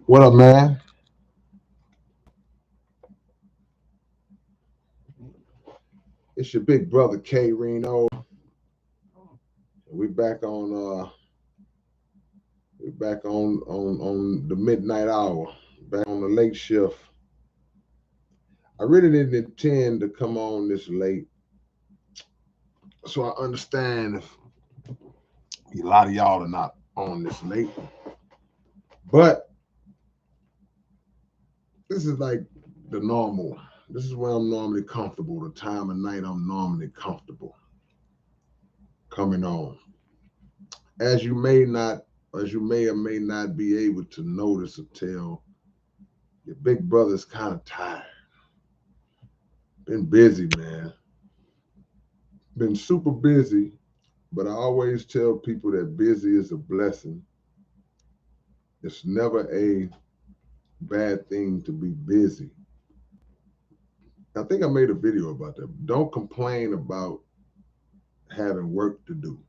What up, man? It's your big brother K-Rino. We back on we back on the midnight hour, back on the late shift. I really didn't intend to come on this late, so I understand if a lot of y'all are not on this late. But this is like the normal. This is where I'm normally comfortable. The time of night I'm normally comfortable coming on. As you may not, as you may or may not be able to notice or tell, your big brother's kind of tired. Been busy, man. Been super busy, but I always tell people that busy is a blessing. It's never a bad thing to be busy. I think I made a video about that. Don't complain about having work to do.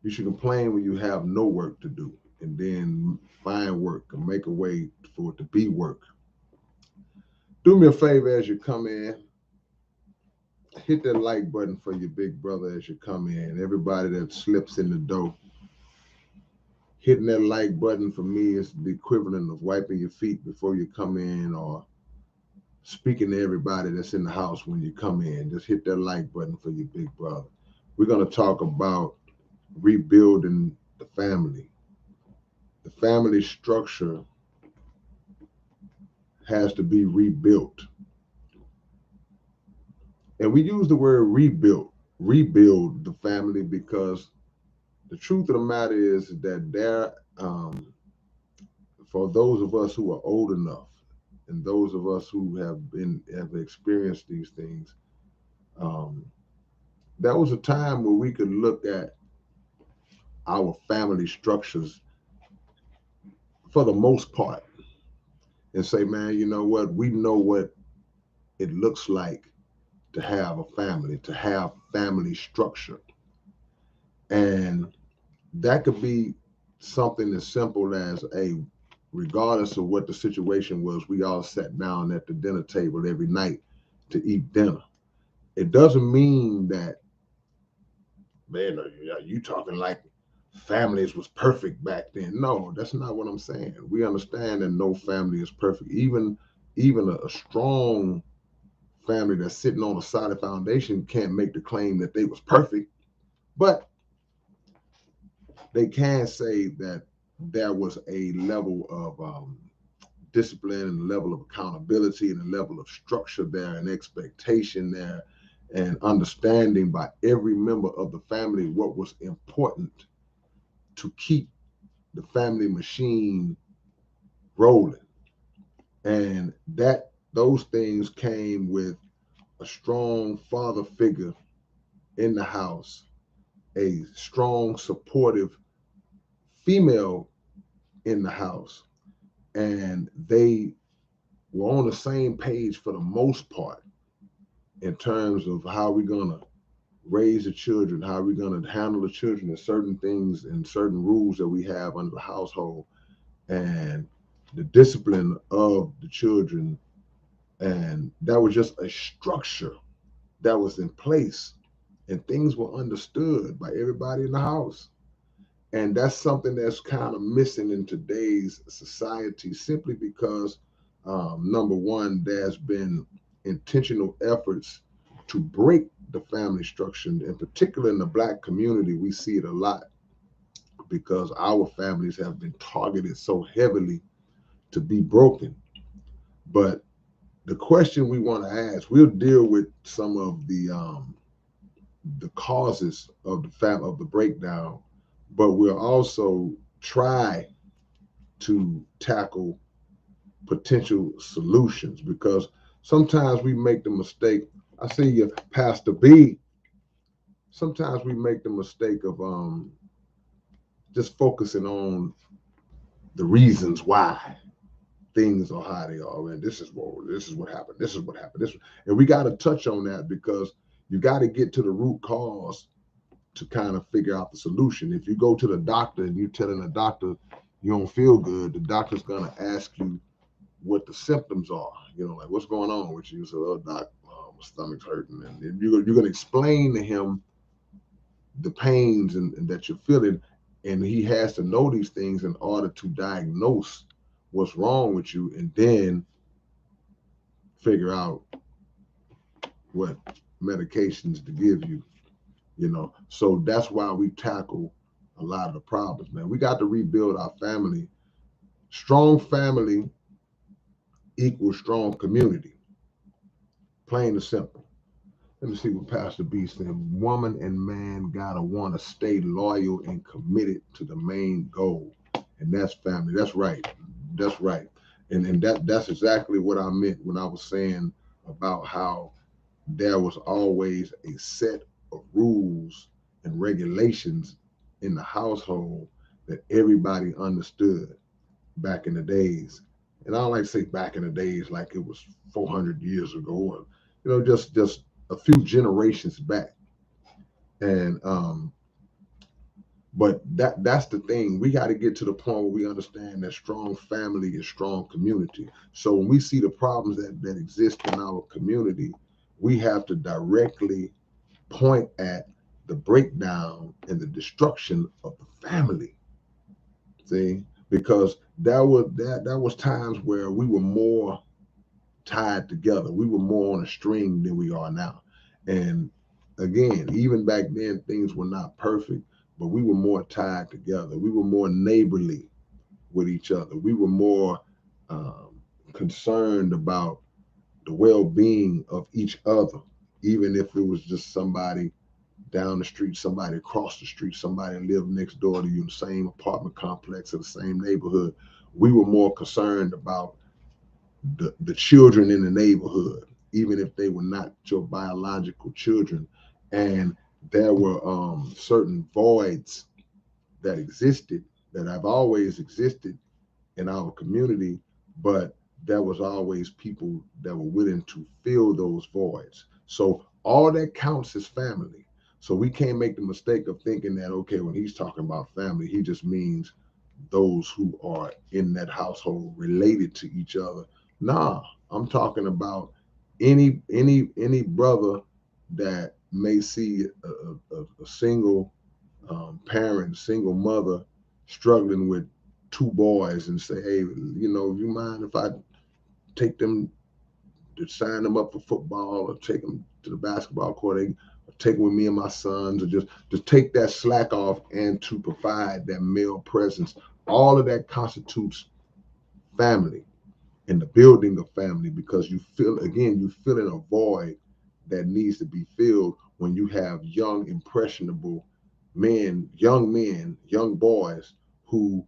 You should complain when you have no work to do and then find work and make a way for it to be work. Do me a favor as you come in, hit that like button for your big brother as you come in. Everybody that slips in the door, hitting that like button for me is the equivalent of wiping your feet before you come in or speaking to everybody that's in the house when you come in. Just hit that like button for your big brother. We're going to talk about rebuilding the family. The family structure has to be rebuilt. And we use the word rebuild the family because the truth of the matter is that for those of us who are old enough and those of us who have experienced these things, um, that was a time where we could look at our family structures for the most part and say, man, you know what? We know what it looks like to have a family, to have family structure. And that could be something as simple as regardless of what the situation was, we all sat down at the dinner table every night to eat dinner. It doesn't mean that, man, you talking like families was perfect back then. No, that's not what I'm saying. We understand that no family is perfect. Even a strong family that's sitting on a solid foundation can't make the claim that they was perfect, but they can say that there was a level of discipline and a level of accountability and a level of structure there and expectation there and understanding by every member of the family what was important to keep the family machine rolling. And that those things came with a strong father figure in the house, a strong supportive female in the house, and they were on the same page for the most part in terms of how we're going to raise the children, how we're going to handle the children, and certain things and certain rules that we have under the household, and the discipline of the children. And that was just a structure that was in place, and things were understood by everybody in the house. And that's something that's kind of missing in today's society simply because, number one, there's been intentional efforts to break the family structure. In particular, in the Black community, we see it a lot because our families have been targeted so heavily to be broken. But the question we want to ask, we'll deal with some of the causes of the breakdown, but we'll also try to tackle potential solutions because sometimes we make the mistake. I see you, Pastor B. Sometimes we make the mistake of just focusing on the reasons why things are how they are, and this is what happened, this is what happened, and we got to touch on that because you got to get to the root cause to kind of figure out the solution. If you go to the doctor and you telling the doctor you don't feel good, the doctor's gonna ask you what the symptoms are. You know, like what's going on with you. So, oh, doc, my stomach's hurting, and you're gonna explain to him the pains and that you're feeling, and he has to know these things in order to diagnose what's wrong with you, and then figure out what medications to give you. You know, so that's why we tackle a lot of the problems, man. We got to rebuild our family. Strong family equals strong community. Plain and simple. Let me see what Pastor B said. Woman and man gotta want to stay loyal and committed to the main goal, and that's family. That's right. That's right. And that's exactly what I meant when I was saying about how there was always a set of rules and regulations in the household that everybody understood back in the days. And I don't like to say back in the days like it was 400 years ago, or just a few generations back. And but that's the thing. We got to get to the point where we understand that strong family is strong community. So when we see the problems that exist in our community, we have to directly point at the breakdown and the destruction of the family. See, because that was times where we were more tied together. We were more on a string than we are now. And again, even back then, things were not perfect, but we were more tied together. We were more neighborly with each other. We were more concerned about the well-being of each other, even if it was just somebody down the street, somebody across the street, somebody lived next door to you in the same apartment complex or the same neighborhood. We were more concerned about the children in the neighborhood, even if they were not your biological children. And there were certain voids that existed, that have always existed in our community, but there was always people that were willing to fill those voids. So all that counts as family. So we can't make the mistake of thinking that, okay, when he's talking about family, he just means those who are in that household related to each other. Nah, I'm talking about any brother that may see a single parent, single mother struggling with two boys and say, hey, you mind if I take them to sign them up for football or take them to the basketball court, or take them with me and my sons, or just to take that slack off and to provide that male presence. All of that constitutes family and the building of family, because you fill in a void that needs to be filled when you have young, impressionable men, young boys who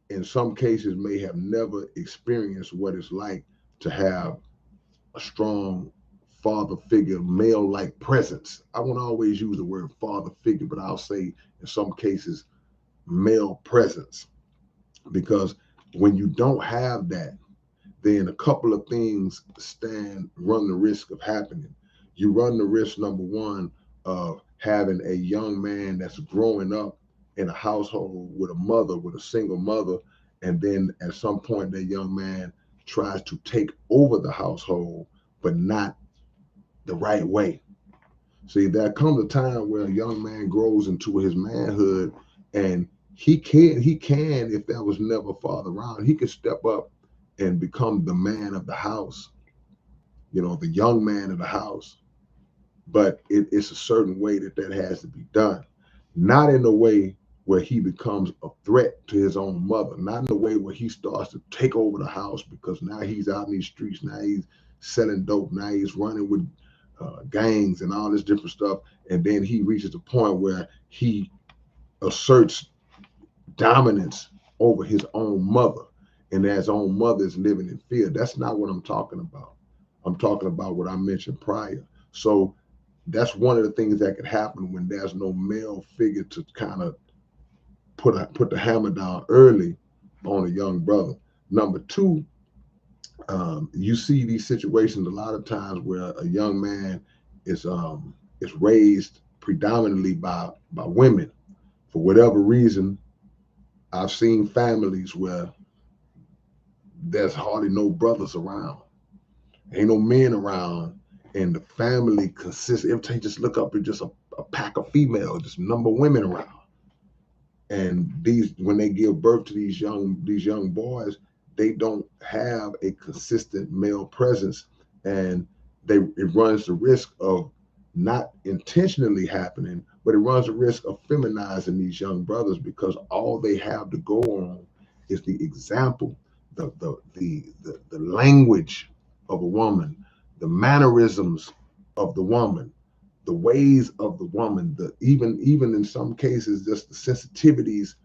in some cases may have never experienced what it's like to have a strong father figure, male like presence. I won't always use the word father figure, but I'll say in some cases male presence. Because when you don't have that, then a couple of things run the risk of happening. You run the risk, number one, of having a young man that's growing up in a household with a single mother, and then at some point that young man tries to take over the household, but not the right way. See, there comes a time where a young man grows into his manhood, and he can, if there was never a father around, he could step up and become the man of the house, the young man of the house. But it's a certain way that has to be done, not in a way where he becomes a threat to his own mother, not in a way where he starts to take over the house because now he's out in these streets, now he's selling dope, now he's running with gangs and all this different stuff, and then he reaches a point where he asserts dominance over his own mother, and his own mother is living in fear. That's not what I'm talking about. I'm talking about what I mentioned prior. So that's one of the things that could happen when there's no male figure to kind of put the hammer down early on a young brother. Number two, you see these situations a lot of times where a young man is raised predominantly by women for whatever reason. I've seen families where there's hardly no brothers around, ain't no men around, and the family consists. Every time you just look up, it's just a pack of females, just a number of women around. And these, when they give birth to these young boys, they don't have a consistent male presence, and it runs the risk of not intentionally happening, but it runs the risk of feminizing these young brothers, because all they have to go on is the example, the language of a woman, the mannerisms of the woman, the ways of the woman, the even in some cases just the sensitivities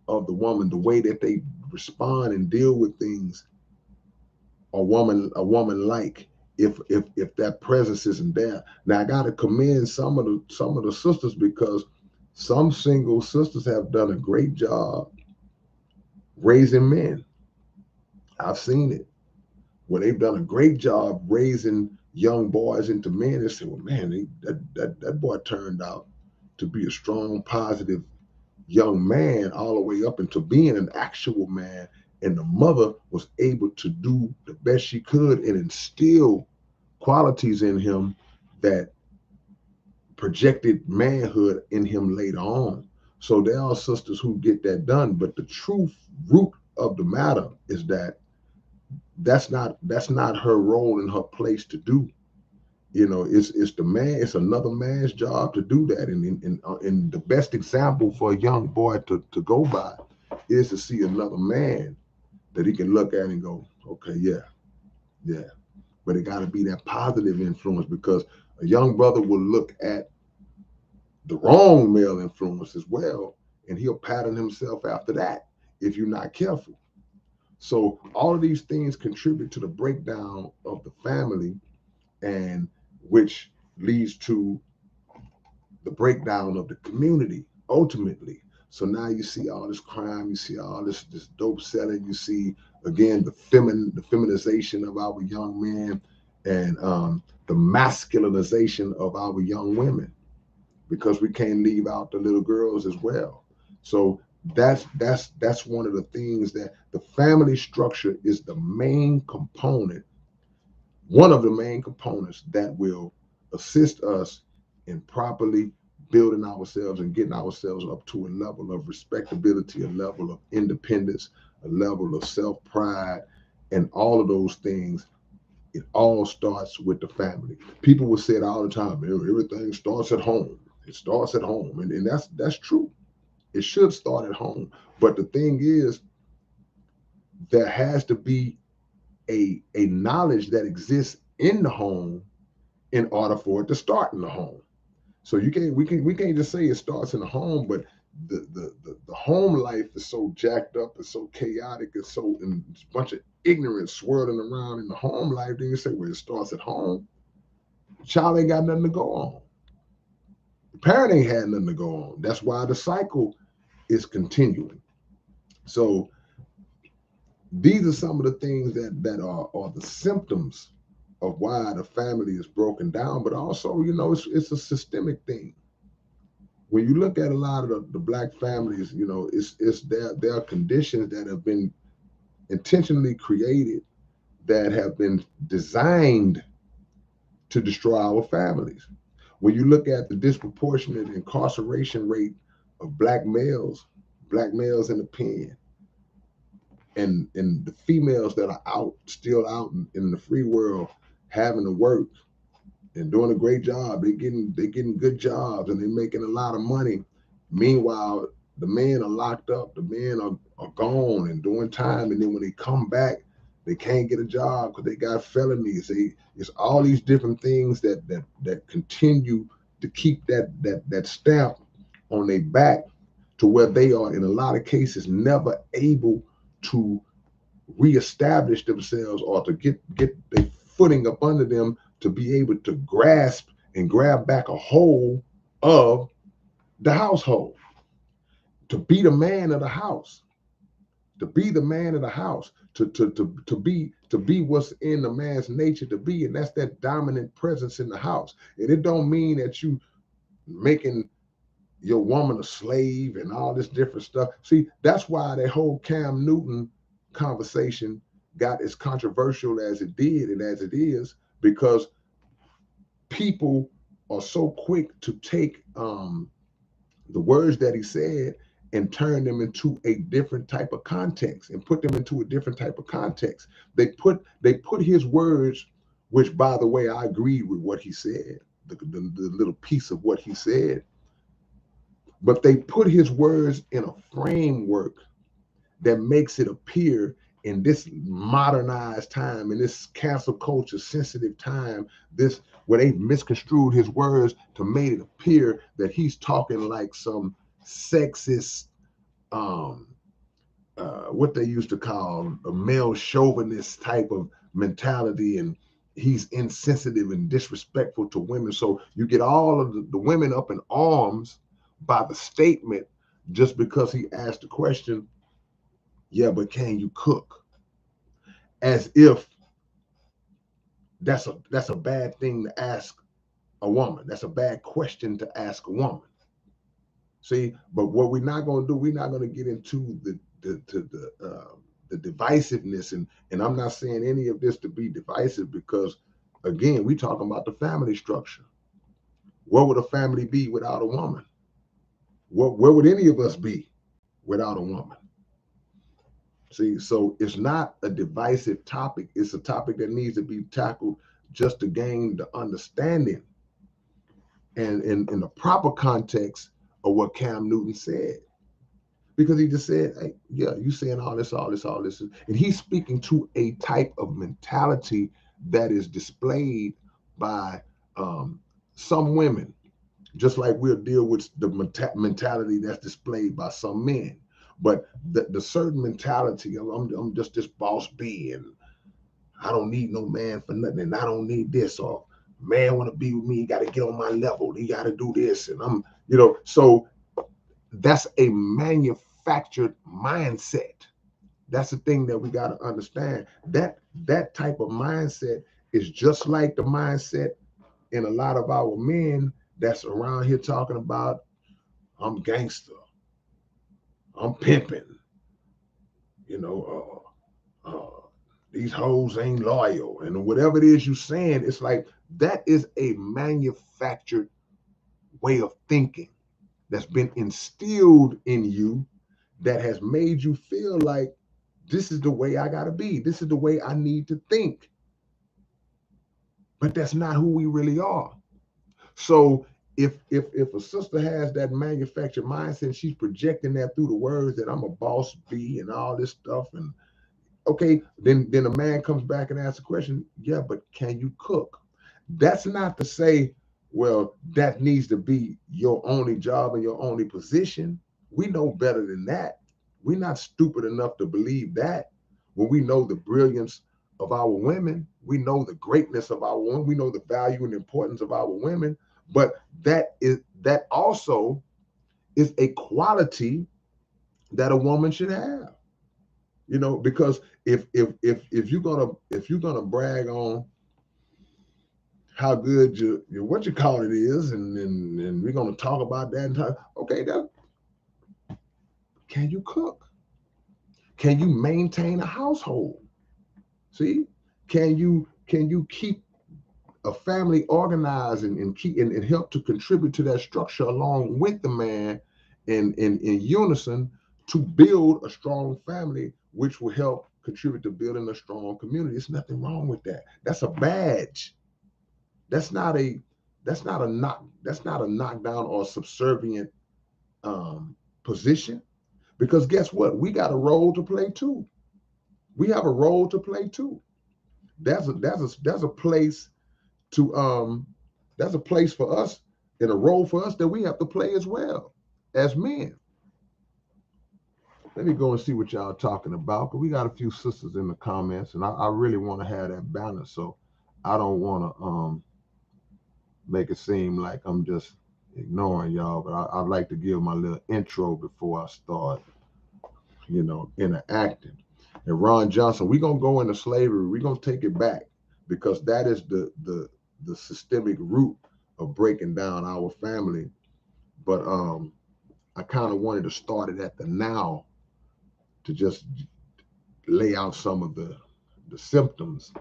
of the woman, the way that they respond and deal with things, a woman like, if that presence isn't there. Now I gotta commend some of the sisters, because some single sisters have done a great job raising men. I've seen it where they've done a great job raising young boys into men, and say, well, man, that boy turned out to be a strong, positive young man, all the way up into being an actual man. And the mother was able to do the best she could and instill qualities in him that projected manhood in him later on. So there are sisters who get that done, but the true root of the matter is that that's not her role and her place to do. It's the man. It's another man's job to do that. And the best example for a young boy to go by is to see another man that he can look at and go, okay, yeah, yeah. But it got to be that positive influence, because a young brother will look at the wrong male influence as well, and he'll pattern himself after that if you're not careful. So all of these things contribute to the breakdown of the family, and which leads to the breakdown of the community ultimately. So now you see all this crime, you see all this dope selling, you see again the feminization of our young men, and the masculinization of our young women, because we can't leave out the little girls as well. So that's one of the things, that the family structure is the main component, one of the main components that will assist us in properly building ourselves and getting ourselves up to a level of respectability, a level of independence, a level of self-pride, and all of those things. It all starts with the family. People will say it all the time, everything starts at home. It starts at home. And that's true. It should start at home. But the thing is, there has to be a knowledge that exists in the home in order for it to start in the home. So we can't just say it starts in the home, but the home life is so jacked up, it's so chaotic, it's so, and a bunch of ignorance swirling around in the home life. Then you say, well, it starts at home. The child ain't got nothing to go on. The parent ain't had nothing to go on. That's why the cycle is continuing. So these are some of the things that are the symptoms of why the family is broken down. But also, it's a systemic thing. When you look at a lot of the black families, it's there are conditions that have been intentionally created, that have been designed to destroy our families. When you look at the disproportionate incarceration rate of black males in the pen, and the females that are still out in the free world, having to work and doing a great job. They getting good jobs, and they're making a lot of money. Meanwhile, the men are locked up. The men are gone and doing time. And then when they come back, they can't get a job because they got felonies. It's all these different things that continue to keep that stamp on their back, to where they are in a lot of cases never able to reestablish themselves, or to get their footing up under them, to be able to grasp and grab back a hold of the household, to be the man of the house, to be the man of the house, to be what's in the man's nature to be, and that's that dominant presence in the house. And it don't mean that you making your woman a slave and all this different stuff. See, that's why that whole Cam Newton conversation got as controversial as it did and as it is, because people are so quick to take the words that he said and turn them into a different type of context and put them into a different type of context. They put his words, which, by the way, I agreed with what he said, the little piece of what he said, but they put his words in a framework that makes it appear in this modernized time, in this cancel culture sensitive time, this where they misconstrued his words to make it appear that he's talking like some sexist, what they used to call a male chauvinist type of mentality, and he's insensitive and disrespectful to women. So you get all of the women up in arms by the statement just because he asked the question, yeah, but can you cook? As if that's a bad thing to ask a woman. That's a bad question to ask a woman. See, but what we're not going to do, we're not going to get into the divisiveness, and I'm not saying any of this to be divisive, because again, we talking about the family structure. What would a family be without a woman? Where would any of us be without a woman? See, so it's not a divisive topic. It's a topic that needs to be tackled just to gain the understanding and in the proper context of what Cam Newton said. Because he just said, hey, yeah, you saying all this. And he's speaking to a type of mentality that is displayed by some women, just like we'll deal with the mentality that's displayed by some men. But the certain mentality of I'm just this boss B, and I don't need no man for nothing, and I don't need this, or man want to be with me, you got to get on my level, you got to do this, and I'm, so that's a manufactured mindset. That's the thing that we got to understand. That type of mindset is just like the mindset in a lot of our men that's around here talking about, I'm gangster, I'm pimping, these hoes ain't loyal, and whatever it is you're saying, it's like that is a manufactured way of thinking that's been instilled in you, that has made you feel like this is the way I gotta be, this is the way I need to think. But that's not who we really are. So if a sister has that manufactured mindset, she's projecting that through the words that I'm a boss B and all this stuff, and okay, then a man comes back and asks a question, yeah, but can you cook? That's not to say, well, that needs to be your only job and your only position. We know better than that. We're not stupid enough to believe that. When we know the brilliance of our women, we know the greatness of our women, we know the value and importance of our women, but that also is a quality that a woman should have. Because if you're gonna brag on how good your what you call it is, and we're gonna talk about that and talk, okay, can you cook? Can you maintain a household? See, can you keep a family organized and keep and help to contribute to that structure along with the man in unison to build a strong family, which will help contribute to building a strong community? There's nothing wrong with that. That's a badge. That's not a knockdown or subservient position. Because guess what? We got a role to play too. We have a role to play too. There's a place to there's a place for us and a role for us that we have to play as well as men. Let me go and see what y'all are talking about, because we got a few sisters in the comments, and I really want to have that balance. So I don't want to make it seem like I'm just ignoring y'all, but I'd like to give my little intro before I start, interacting. And Ron Johnson, we're gonna go into slavery. We're gonna take it back, because that is the systemic root of breaking down our family But I kind of wanted to start it at the now to just lay out some of the symptoms.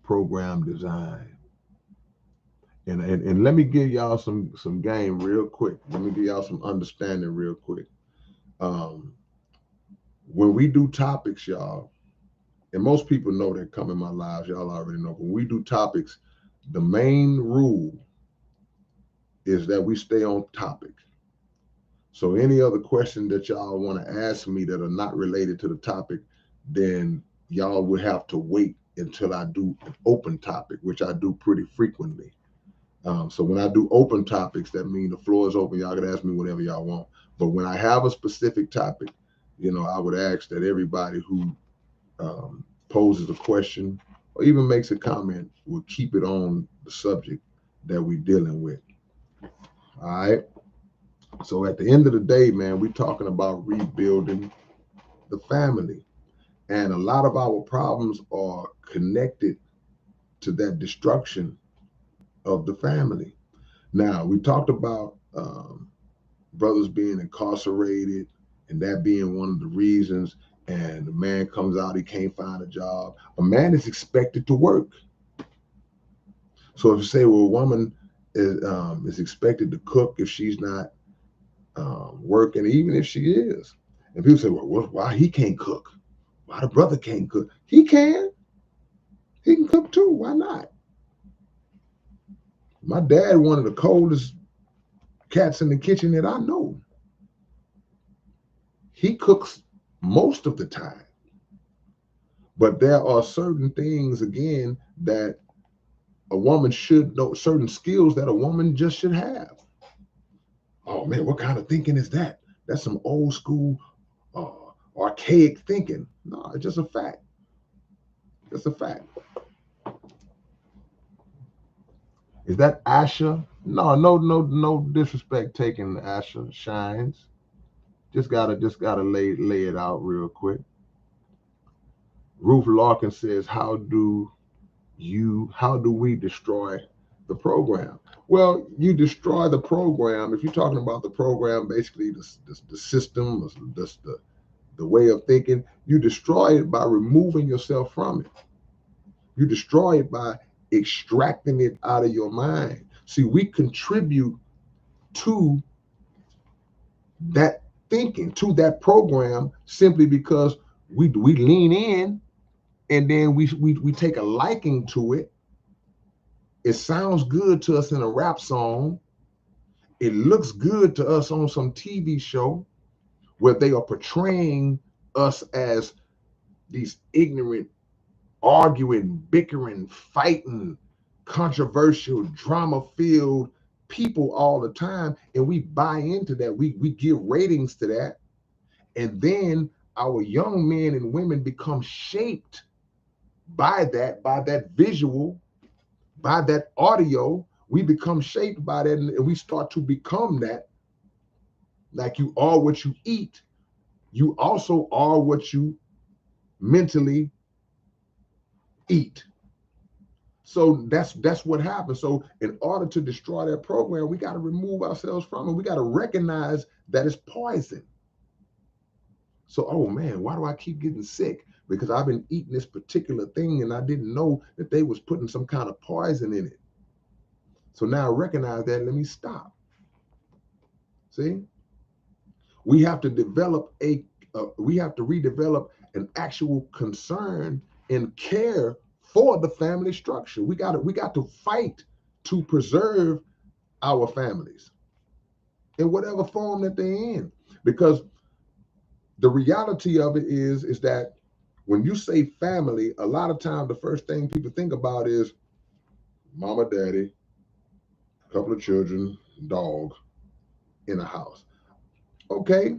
Program design. And let me give y'all some game real quick. Let me give y'all some understanding real quick. When we do topics, y'all, and most people know that come in my lives, y'all already know. When we do topics, the main rule is that we stay on topic. So any other question that y'all want to ask me that are not related to the topic, then y'all would have to wait until I do an open topic, which I do pretty frequently. So when I do open topics, that means the floor is open. Y'all can ask me whatever y'all want. But when I have a specific topic, I would ask that everybody who poses a question or even makes a comment will keep it on the subject that we're dealing with. All right. So at the end of the day, man, we're talking about rebuilding the family. And a lot of our problems are connected to that destruction of the family. Now, we talked about brothers being incarcerated and that being one of the reasons. And the man comes out, he can't find a job. A man is expected to work. So if you say, well, a woman is expected to cook if she's not working, even if she is. And people say, well, why he can't cook? Why the brother can't cook? He can. He can cook too. Why not? My dad, one of the coldest cats in the kitchen that I know. He cooks most of the time. But there are certain things, again, that a woman should know, certain skills that a woman just should have. Oh, man, what kind of thinking is that? That's some old school, archaic thinking. No, it's just a fact. It's a fact. Is that Asha? No disrespect taking Asha Shines. Just gotta lay it out real quick. Ruth Larkin says, how do we destroy the program? Well, you destroy the program. If you're talking about the program, basically the system, the way of thinking, you destroy it by removing yourself from it. You destroy it by extracting it out of your mind. See, we contribute to that thinking, to that program, simply because we lean in and then we take a liking to it. It sounds good to us in a rap song. It looks good to us on some TV show where they are portraying us as these ignorant, arguing, bickering, fighting, controversial, drama-filled people all the time, and we buy into that. We give ratings to that, and then our young men and women become shaped by that visual, by that audio. We become shaped by that, and we start to become that. Like you are what you eat, you also are what you mentally eat. So that's what happens. So in order to destroy that program, we got to remove ourselves from it. We got to recognize that it's poison. So, oh man, why do I keep getting sick? Because I've been eating this particular thing and I didn't know that they was putting some kind of poison in it. So now I recognize that, let me stop. See? We have to develop we have to redevelop an actual concern and care for the family structure. We got to fight to preserve our families in whatever form that they're in. Because the reality of it is that when you say family, a lot of times the first thing people think about is mama, daddy, a couple of children, dog in a house. Okay,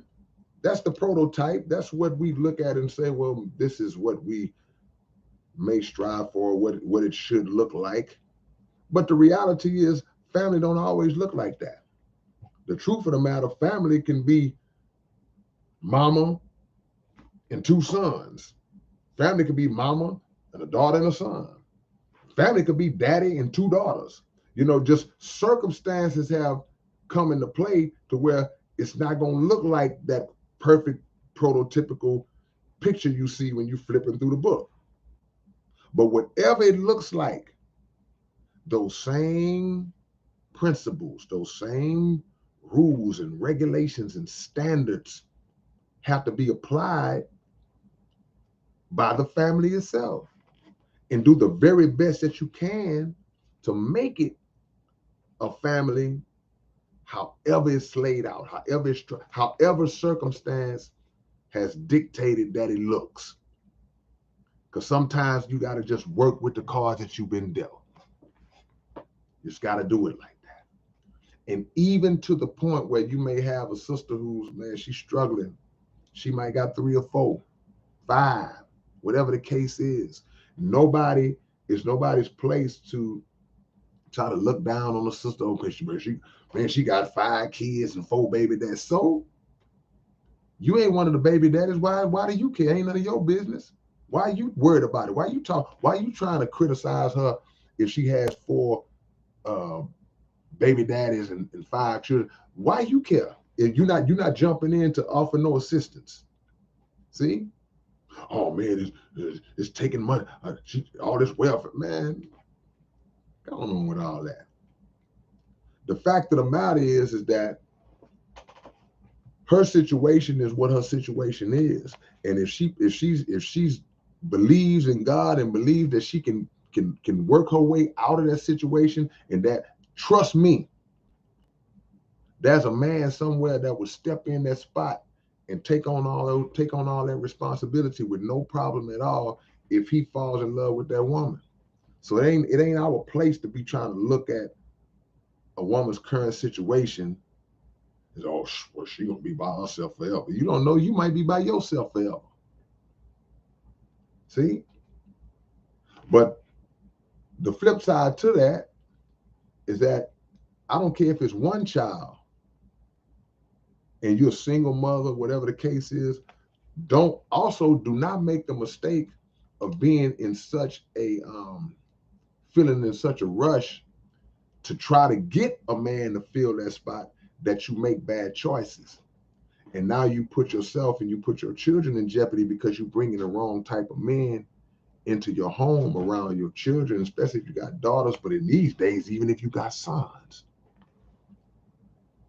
that's the prototype. That's what we look at and say, well, this is what we may strive for, what it should look like. But the reality is family don't always look like that. The truth of the matter, family can be mama and two sons. Family could be mama and a daughter and a son. Family could be daddy and two daughters. You know, just circumstances have come into play to where it's not going to look like that perfect prototypical picture you see when you're flipping through the book. But whatever it looks like, those same principles, those same rules and regulations and standards have to be applied by the family itself, and do the very best that you can to make it a family, however it's laid out, however circumstance has dictated that it looks. Because sometimes you got to just work with the cards that you've been dealt. You just got to do it like that. And even to the point where you may have a sister who's, man, she's struggling. She might got 3 or 4, 5, whatever the case is. It's nobody's place to try to look down on a sister. Okay, she got 5 kids and 4 baby daddies. So you ain't one of the baby daddies. Why do you care? Ain't none of your business. Why are you worried about it? Why are you trying to criticize her if she has 4 baby daddies and 5 children? Why you care? If you're not jumping in to offer no assistance. See? Oh man, it's taking money. All this welfare, man. Go on with all that. The fact of the matter is that her situation is what her situation is, and if she's believes in God and believes that she can work her way out of that situation, and that, trust me, there's a man somewhere that would step in that spot and take on all that responsibility with no problem at all if he falls in love with that woman. So it ain't our place to be trying to look at a woman's current situation as, oh, well, she gonna be by herself forever. You don't know, you might be by yourself forever. See? But the flip side to that is that I don't care if it's 1 child and you're a single mother, whatever the case is, do not make the mistake of being in such a feeling in such a rush to try to get a man to fill that spot that you make bad choices. And now you put yourself and you put your children in jeopardy because you're bringing the wrong type of men into your home around your children, especially if you got daughters, but in these days, even if you got sons.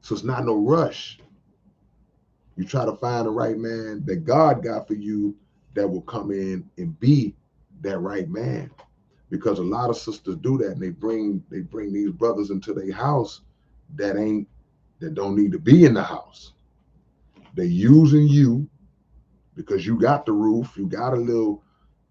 So it's not no rush. You try to find the right man that God got for you that will come in and be that right man. Because a lot of sisters do that, and they bring these brothers into their house that don't need to be in the house. They're using you because you got the roof, you got a little,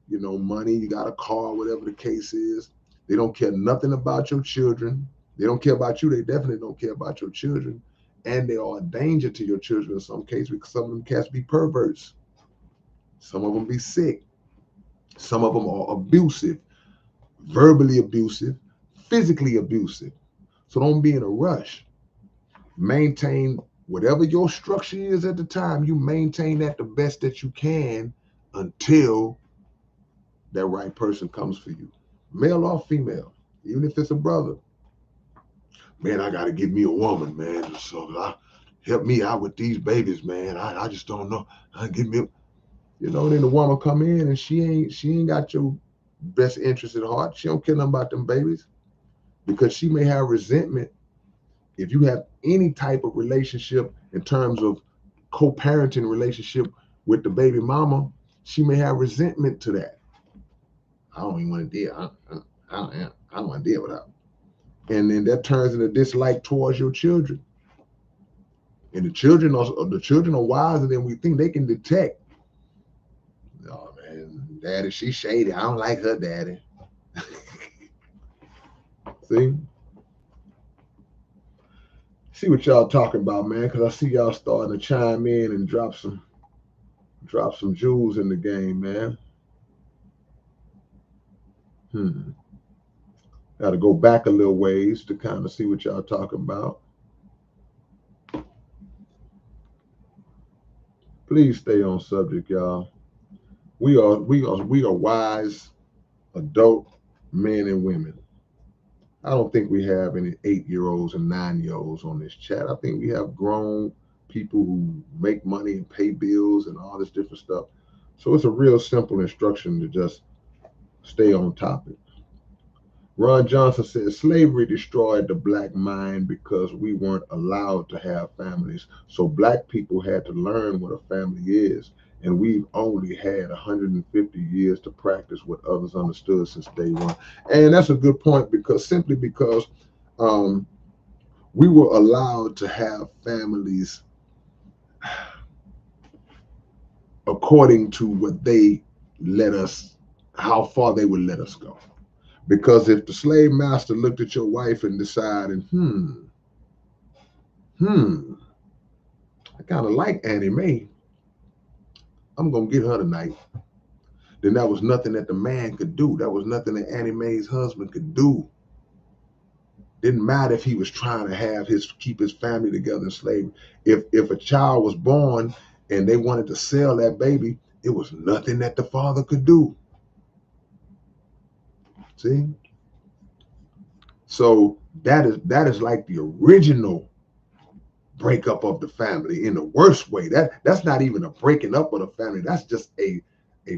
money, you got a car, whatever the case is. They don't care nothing about your children. They don't care about you. They definitely don't care about your children. And they are a danger to your children in some cases, because some of them cats be perverts. Some of them be sick. Some of them are abusive, verbally abusive, physically abusive. So don't be in a rush. Maintain whatever your structure is at the time. You maintain that the best that you can until that right person comes for you, male or female, even if it's a brother. Man, I got to get me a woman, man, so help me out with these babies, man. I just don't know. Give me, then the woman come in and she ain't got your best interest at heart. She don't care nothing about them babies, because she may have resentment. If you have any type of relationship in terms of co-parenting relationship with the baby mama, she may have resentment to that. I don't even want to deal. I don't want to deal with her. And then that turns into dislike towards your children. And the children are wiser than we think. They can detect. Oh man, daddy, she's shady. I don't like her daddy. See what y'all talking about, man, because I see y'all starting to chime in and drop some jewels in the game, man. Got to go back a little ways to kind of see what y'all talking about. Please stay on subject, y'all. We are wise adult men and women. I don't think we have any 8-year-olds and 9-year-olds on this chat. I think we have grown people who make money and pay bills and all this different stuff. So it's a real simple instruction to just stay on topic. Ron Johnson says slavery destroyed the black mind because we weren't allowed to have families. So black people had to learn what a family is. And we've only had 150 years to practice what others understood since day one. And that's a good point because simply because um, we were allowed to have families according to what they let us, how far they would let us go. Because if the slave master looked at your wife and decided, I kind of like Annie Mae, I'm going to get her tonight, then that was nothing that the man could do. That was nothing that Annie Mae's husband could do. Didn't matter if he was trying to keep his family together in slavery. If a child was born and they wanted to sell that baby, it was nothing that the father could do. See? So that is like the original breakup of the family in the worst way. That's not even a breaking up of the family. That's just a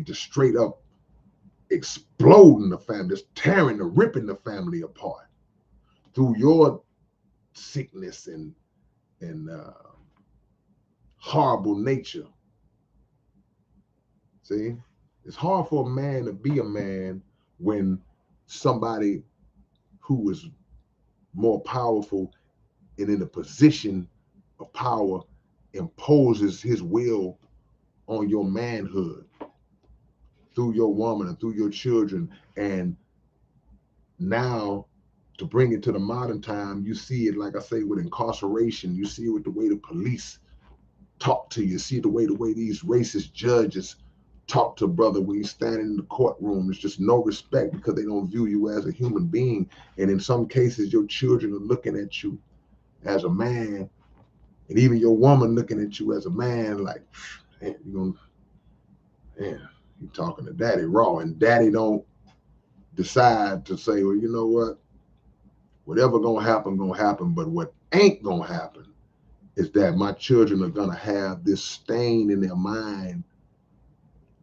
just straight up exploding the family, just ripping the family apart through your sickness and horrible nature. See, it's hard for a man to be a man when somebody who is more powerful and in a position of power imposes his will on your manhood through your woman and through your children. And now to bring it to the modern time, you see it, like I say, with incarceration. You see it with the way the police talk to you. See the way these racist judges talk to brother when you standing in the courtroom. It's just no respect because they don't view you as a human being. And in some cases, your children are looking at you as a man, and even your woman looking at you as a man, like, man, you talking to daddy raw, and daddy don't decide to say, well, you know what, whatever gonna happen, but what ain't gonna happen is that my children are gonna have this stain in their mind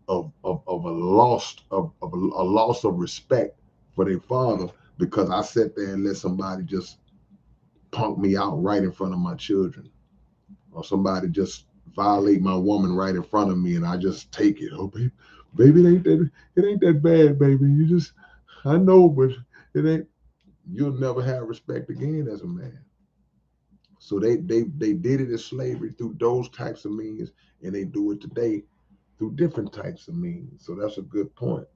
of a loss of respect for their father because I sat there and let somebody just punk me out right in front of my children, or somebody just violate my woman right in front of me, and I just take it. Oh, baby, it ain't that bad, baby. I know, but it ain't. You'll never have respect again as a man. So they did it as slavery through those types of means, and they do it today through different types of means. So that's a good point.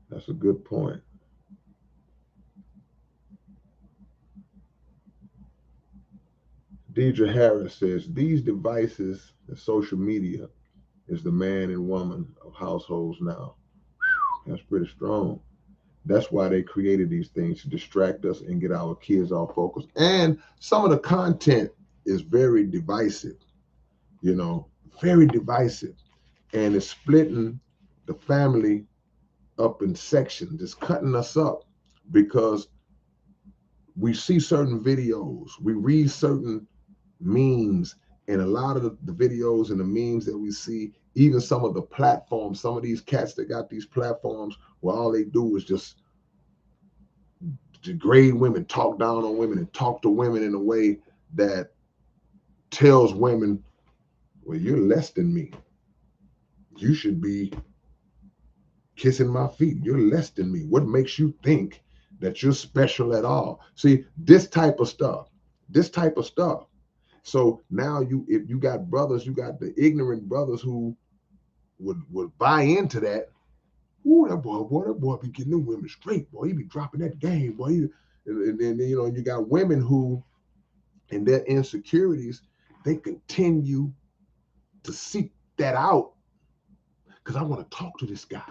That's a good point. Deidre Harris says these devices and social media is the man and woman of households now. That's pretty strong. That's why they created these things to distract us and get our kids off focus. And some of the content is very divisive, you know, very divisive. And it's splitting the family up in sections. It's cutting us up because we see certain videos, we read certain memes, and a lot of the videos and the memes that we see, even some of the platforms, some of these cats that got these platforms where all they do is just degrade women, talk down on women, and talk to women in a way that tells women, well, you're less than me. You should be kissing my feet. You're less than me. What makes you think that you're special at all? See, this type of stuff. So now if you got brothers, you got the ignorant brothers who would buy into that. Ooh, that boy be getting them women straight, boy. He be dropping that game, boy. And then, you got women who, in their insecurities, they continue to seek that out because I want to talk to this guy.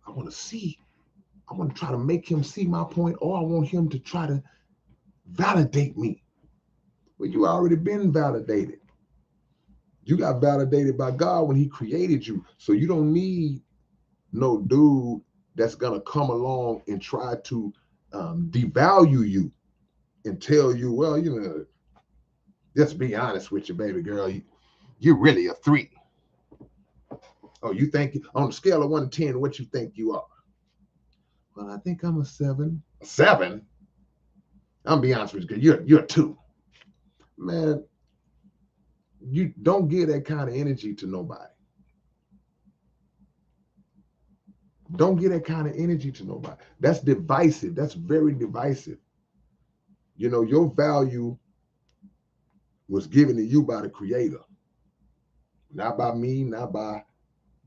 I want to try to make him see my point, or I want him to try to validate me. Well, you already been validated. You got validated by God when he created you. So you don't need no dude that's going to come along and try to devalue you and tell you, well, you know, just be honest with you, baby girl. You're really a 3. Oh, you think on a scale of 1 to 10, what you think you are? Well, I think I'm a 7. A 7? I'm be honest with you, you're a 2. Man, you don't give that kind of energy to nobody. Don't give that kind of energy to nobody. That's divisive. That's very divisive. You know, your value was given to you by the creator. Not by me, not by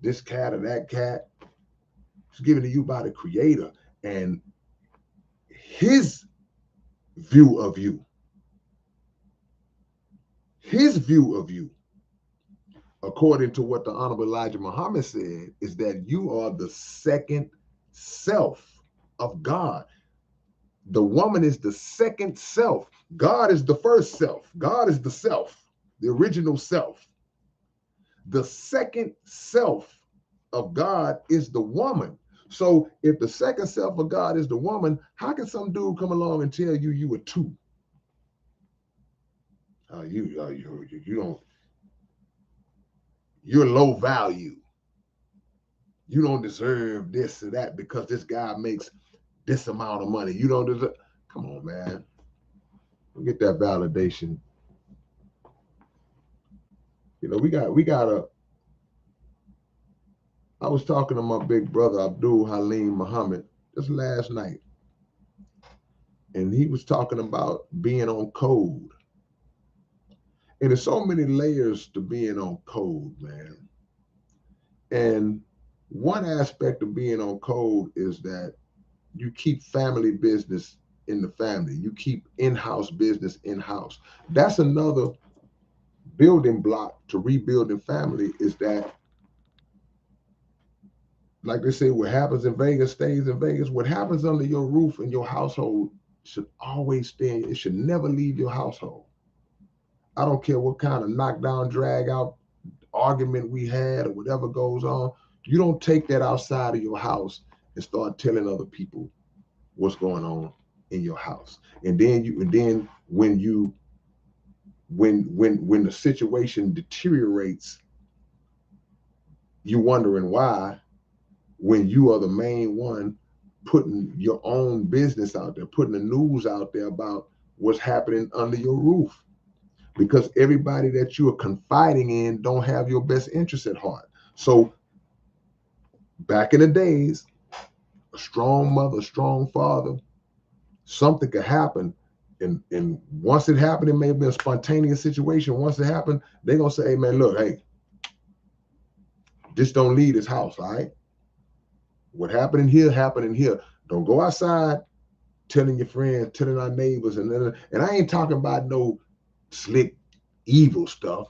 this cat or that cat. It's given to you by the creator. And his view of you, according to what the Honorable Elijah Muhammad said, is that you are the second self of God. The woman is the second self. God is the first self. God is the self, the original self. The second self of God is the woman. So if the second self of God is the woman, how can some dude come along and tell you you were 2? You don't. You're low value. You don't deserve this or that because this guy makes this amount of money. You don't deserve. Come on, man. Get that validation. You know, we got a. I was talking to my big brother Abdul Halim Muhammad just last night, and he was talking about being on code. And there's so many layers to being on code, man. And one aspect of being on code is that you keep family business in the family. You keep in-house business in-house. That's another building block to rebuilding family, is that, like they say, what happens in Vegas stays in Vegas. What happens under your roof in your household should always stay. It should never leave your household. I don't care what kind of knockdown, drag out argument we had or whatever goes on. You don't take that outside of your house and start telling other people what's going on in your house. And then when the situation deteriorates, you wondering why, when you are the main one putting your own business out there, putting the news out there about what's happening under your roof. Because everybody that you are confiding in don't have your best interest at heart. So back in the days, a strong mother, strong father, something could happen. And once it happened, it may have been a spontaneous situation. Once it happened, they're going to say, hey, man, look, hey, just don't leave this house, all right? What happened in here, happened in here. Don't go outside telling your friends, telling our neighbors. And I ain't talking about no slick, evil stuff.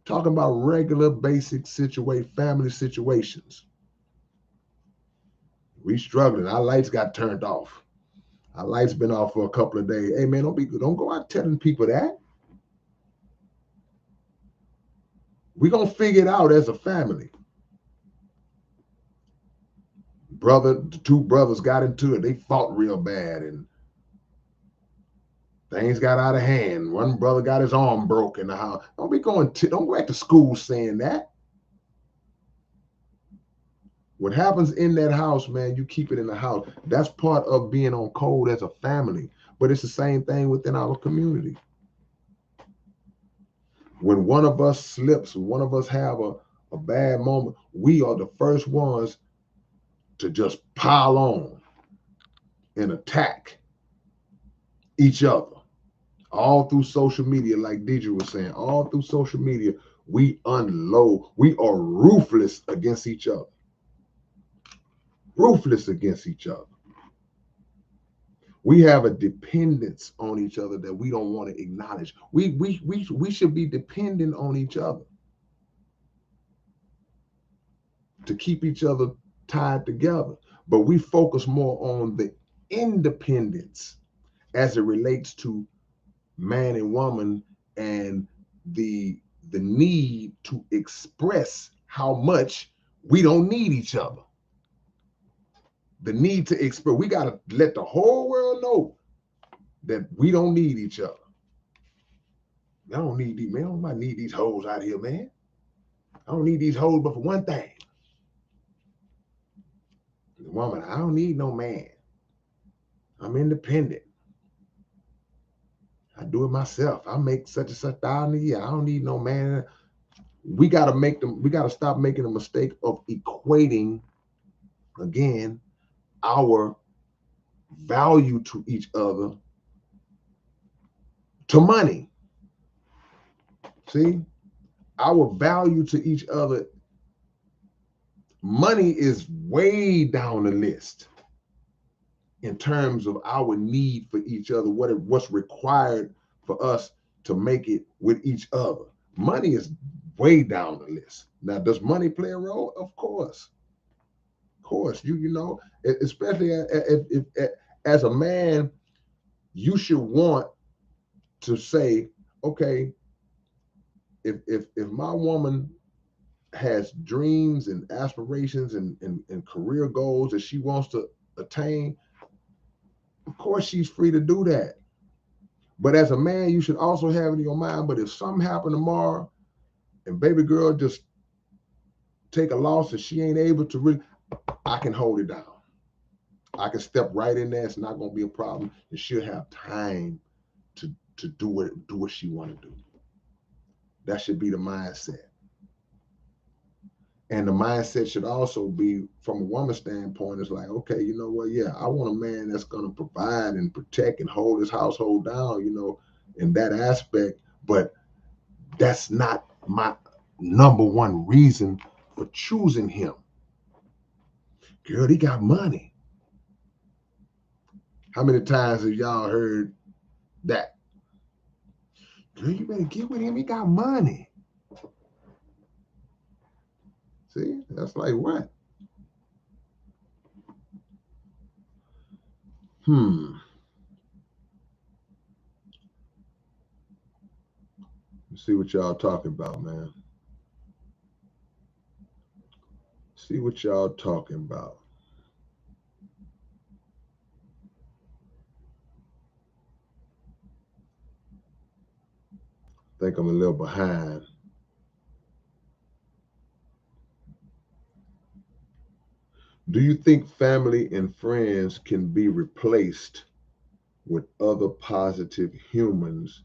Talking about regular, basic family situations. We struggling. Our lights got turned off. Our lights been off for a couple of days. Hey, man, don't go out telling people that. We're going to figure it out as a family. The 2 brothers got into it. They fought real bad, and things got out of hand. One brother got his arm broke in the house. Don't go back to school saying that. What happens in that house, man, you keep it in the house. That's part of being on code as a family. But it's the same thing within our community. When one of us slips, one of us have a bad moment, we are the first ones to just pile on and attack each other. All through social media, like Deidre was saying, all through social media, we unload. We are ruthless against each other. Ruthless against each other. We have a dependence on each other that we don't want to acknowledge. We should be dependent on each other to keep each other tied together. But we focus more on the independence as it relates to man and woman, and the need to express how much we don't need each other. the need to express. We got to let the whole world know that we don't need each other. I don't need these, man. I don't need these hoes out here, man. I don't need these hoes, but for one thing. The woman, I don't need no man. I'm independent. I do it myself. I make such and such $1,000 a year. I don't need no man. We got to stop making the mistake of equating, again, our value to each other to money. See, our value to each other, money is way down the list in terms of our need for each other, what's required for us to make it with each other. Money is way down the list. Now, does money play a role? Of course. Of course. You know, especially if as a man, you should want to say, okay, if my woman has dreams and aspirations and career goals that she wants to attain, of course she's free to do that. But as a man, you should also have it in your mind, but if something happened tomorrow and baby girl just take a loss and she ain't able to really, I can hold it down. I can step right in there. It's not going to be a problem. And she'll have time to do what she want to do. That should be the mindset. And the mindset should also be, from a woman's standpoint, it's like, okay, you know what? Yeah, I want a man that's going to provide and protect and hold his household down, you know, in that aspect. But that's not my number one reason for choosing him. Girl, he got money. How many times have y'all heard that? Girl, you better get with him. He got money. See, that's like what? Let's see what y'all talking about, man. See what y'all talking about. I think I'm a little behind. Do you think family and friends can be replaced with other positive humans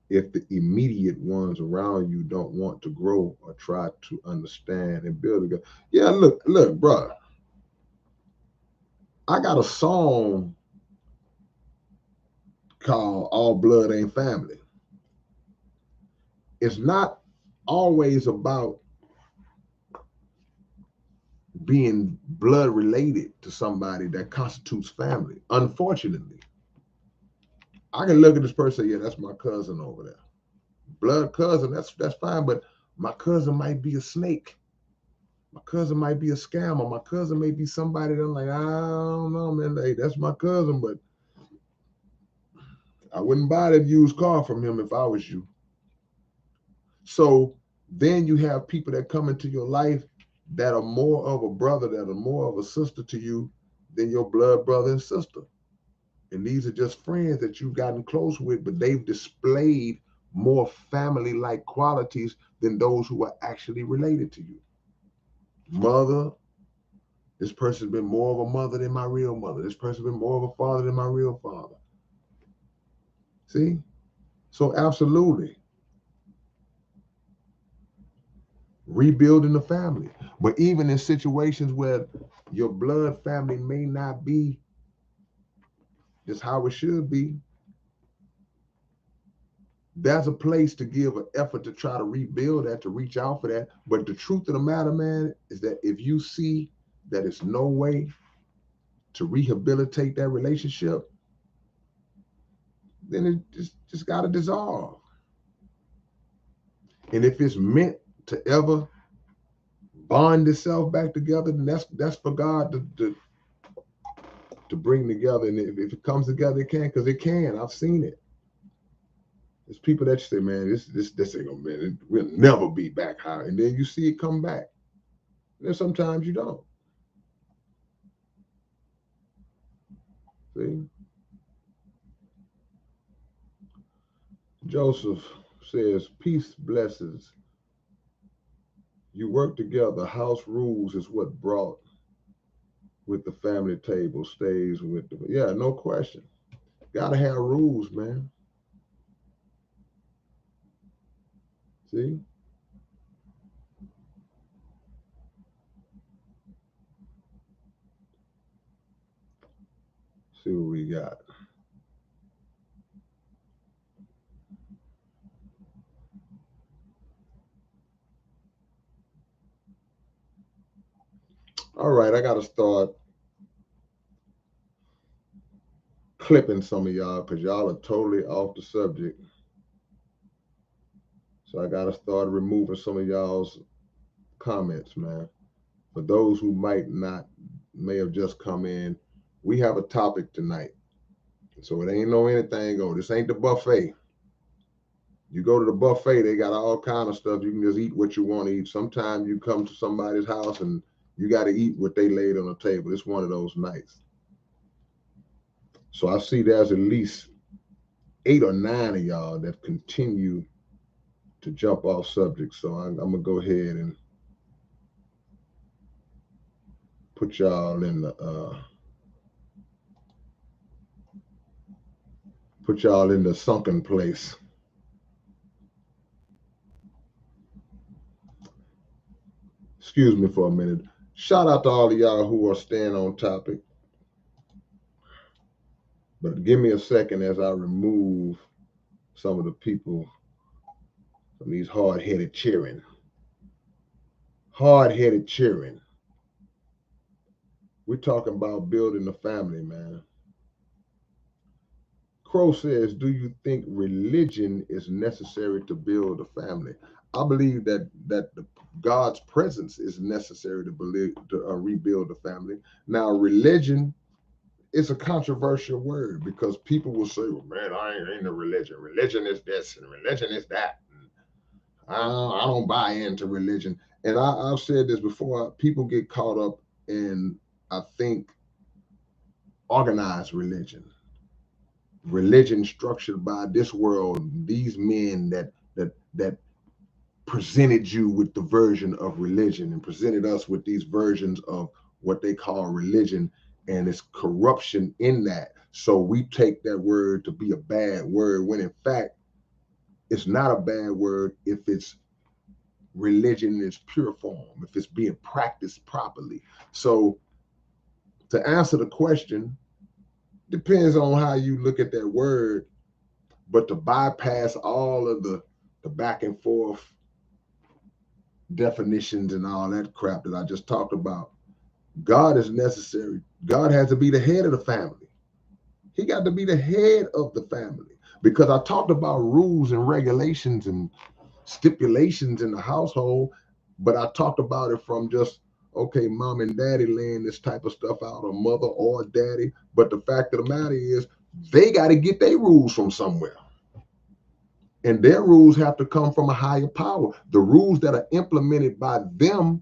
if the immediate ones around you don't want to grow or try to understand and build together? Yeah, look, bro. I got a song called All Blood Ain't Family. It's not always about being blood related to somebody that constitutes family. Unfortunately, I can look at this person and say, yeah, that's my cousin over there. Blood cousin, that's fine, but my cousin might be a snake. My cousin might be a scammer. My cousin may be somebody that I'm like, I don't know, man. Hey, that's my cousin, but I wouldn't buy that used car from him if I was you. So then you have people that come into your life that are more of a brother, that are more of a sister to you than your blood brother and sister. And these are just friends that you've gotten close with, but they've displayed more family-like qualities than those who are actually related to you. Mother, this person's been more of a mother than my real mother. This person's been more of a father than my real father. See? So absolutely. Rebuilding the family. But even in situations where your blood family may not be just how it should be, there's a place to give an effort to try to rebuild that, to reach out for that. But the truth of the matter, man, is that if you see that it's no way to rehabilitate that relationship, then it just got to dissolve. And if it's meant to ever bond itself back together, then that's for God to bring together. And if it comes together, it can, because it can. I've seen it. There's people that say, man, this ain't gonna, man, it will never be back high. And then you see it come back. And then sometimes you don't. See? Joseph says, peace blesses. You work together. House rules is what brought with the family table, stays with the, yeah, no question. Gotta have rules, man. See? See what we got. All right, I gotta start clipping some of y'all because y'all are totally off the subject. So I gotta start removing some of y'all's comments, man. For those who may have just come in, we have a topic tonight. So it ain't no anything go. This ain't the buffet. You go to the buffet, they got all kind of stuff. You can just eat what you want to eat. Sometimes you come to somebody's house and you got to eat what they laid on the table. It's one of those nights. So I see there's at least 8 or 9 of y'all that continue to jump off subject. So I'm gonna go ahead and put y'all in the sunken place. Excuse me for a minute. Shout out to all of y'all who are staying on topic. But give me a second as I remove some of the people from these hard-headed cheering. Hard-headed cheering. We're talking about building a family, man. Crow says, do you think religion is necessary to build a family? I believe that God's presence is necessary to rebuild a family. Now, religion is a controversial word because people will say, well, man, I ain't a religion. Religion is this and religion is that. I don't buy into religion. And I've said this before, people get caught up in, I think, organized religion structured by this world, these men that presented you with the version of religion and presented us with these versions of what they call religion, and it's corruption in that. So we take that word to be a bad word when in fact it's not a bad word if it's religion in its pure form, if it's being practiced properly. So to answer the question, depends on how you look at that word, but to bypass all of the back and forth definitions and all that crap that I just talked about, God is necessary. God has to be the head of the family. He got to be the head of the family, because I talked about rules and regulations and stipulations in the household, but I talked about it from just, okay, mom and daddy laying this type of stuff out, or mother or daddy. But the fact of the matter is, they got to get their rules from somewhere. And their rules have to come from a higher power. The rules that are implemented by them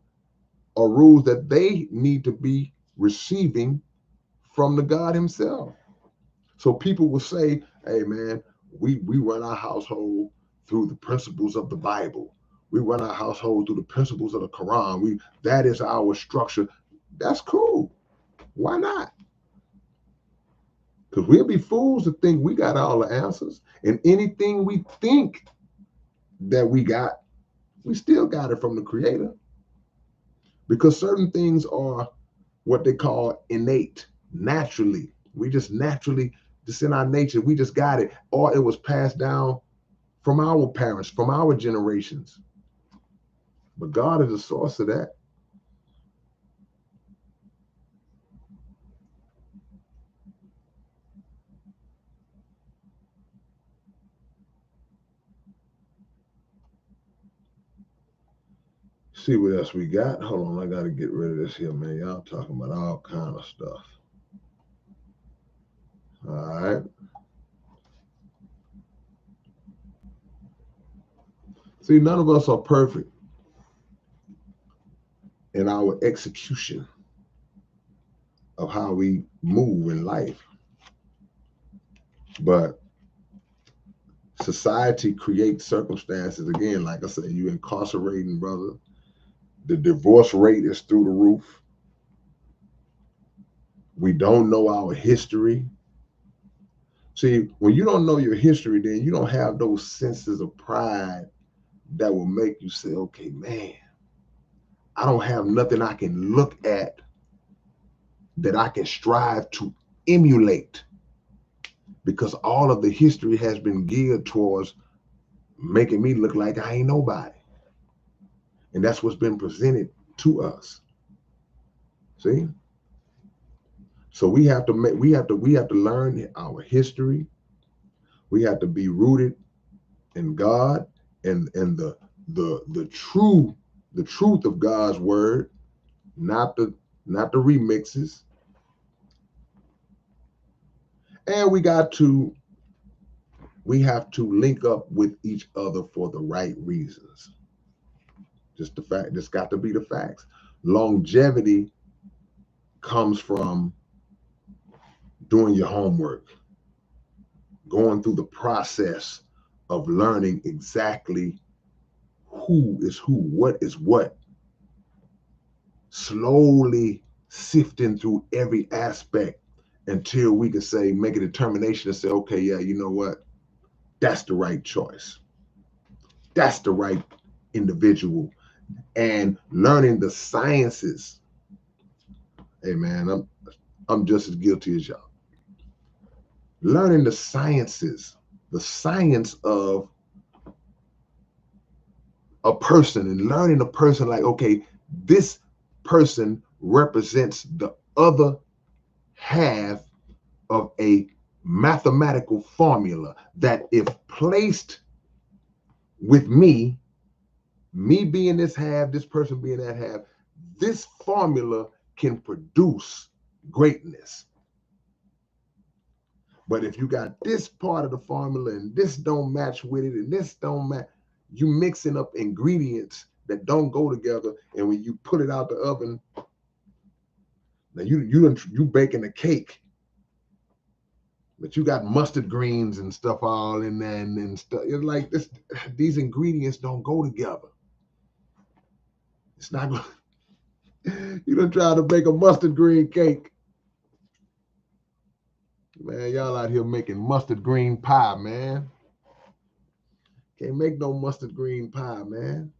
are rules that they need to be receiving from the God himself. So people will say, hey man, we run our household through the principles of the Bible. We run our household through the principles of the Quran. That is our structure. That's cool. Why not? Because we'll be fools to think we got all the answers. And anything we think that we got, we still got it from the Creator. Because certain things are what they call innate, naturally. We just naturally, just in our nature, we just got it. Or it was passed down from our parents, from our generations. But God is the source of that. See what else we got. Hold on, I got to get rid of this here, man. Y'all talking about all kind of stuff. All right. See, none of us are perfect in our execution of how we move in life. But society creates circumstances, again, like I said, you incarcerating, brother. The divorce rate is through the roof. We don't know our history. See, when you don't know your history, then you don't have those senses of pride that will make you say, okay, man, I don't have nothing I can look at that I can strive to emulate, because all of the history has been geared towards making me look like I ain't nobody. And that's what's been presented to us. See? So we have to learn our history. We have to be rooted in God and the truth of God's word, not the remixes. And we have to link up with each other for the right reasons. Just the fact, it's got to be the facts. Longevity comes from doing your homework, going through the process of learning exactly who is who, what is what, slowly sifting through every aspect until we can say, make a determination and say, okay, yeah, you know what? That's the right choice. That's the right individual. And learning the sciences. Hey man, I'm just as guilty as y'all. Learning the sciences, the science of a person, and learning a person like, okay, this person represents the other half of a mathematical formula that, if placed with me being this half, this person being that half, this formula can produce greatness. But if you got this part of the formula and this don't match with it and this don't match, you mixing up ingredients that don't go together. And when you put it out the oven, now you baking a cake, but you got mustard greens and stuff all in there and stuff. It's like this, these ingredients don't go together. It's not going. You done try to make a mustard green cake. Man, y'all out here making mustard green pie, man. Can't make no mustard green pie, man.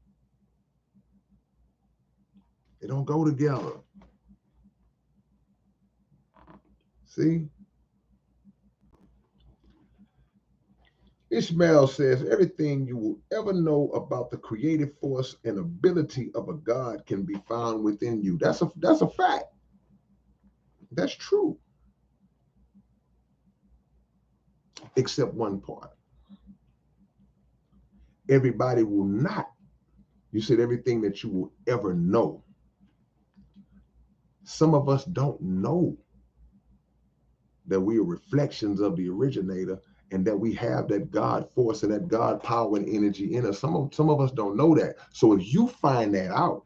They don't go together. See? Ishmael says, everything you will ever know about the creative force and ability of a God can be found within you. That's a fact. That's true. Except one part. Everybody will not. You said everything that you will ever know. Some of us don't know that we are reflections of the originator and that we have that God force and that God power and energy in us. Some of us don't know that. So if you find that out,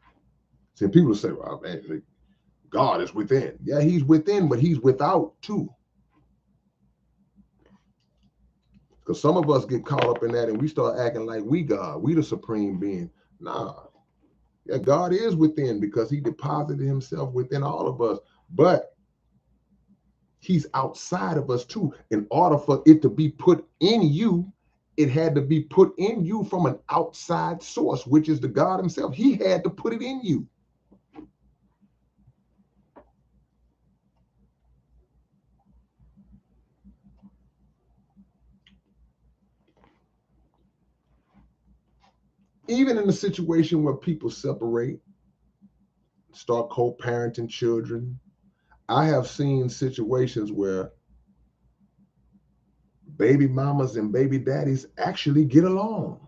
see, people say, well, man, God is within. Yeah, he's within, but he's without too. Because some of us get caught up in that and we start acting like we God, we the supreme being. Nah, yeah, God is within because he deposited himself within all of us. But he's outside of us too. In order for it to be put in you, it had to be put in you from an outside source, which is the God himself. He had to put it in you. Even in a situation where people separate, start co-parenting children, I have seen situations where baby mamas and baby daddies actually get along.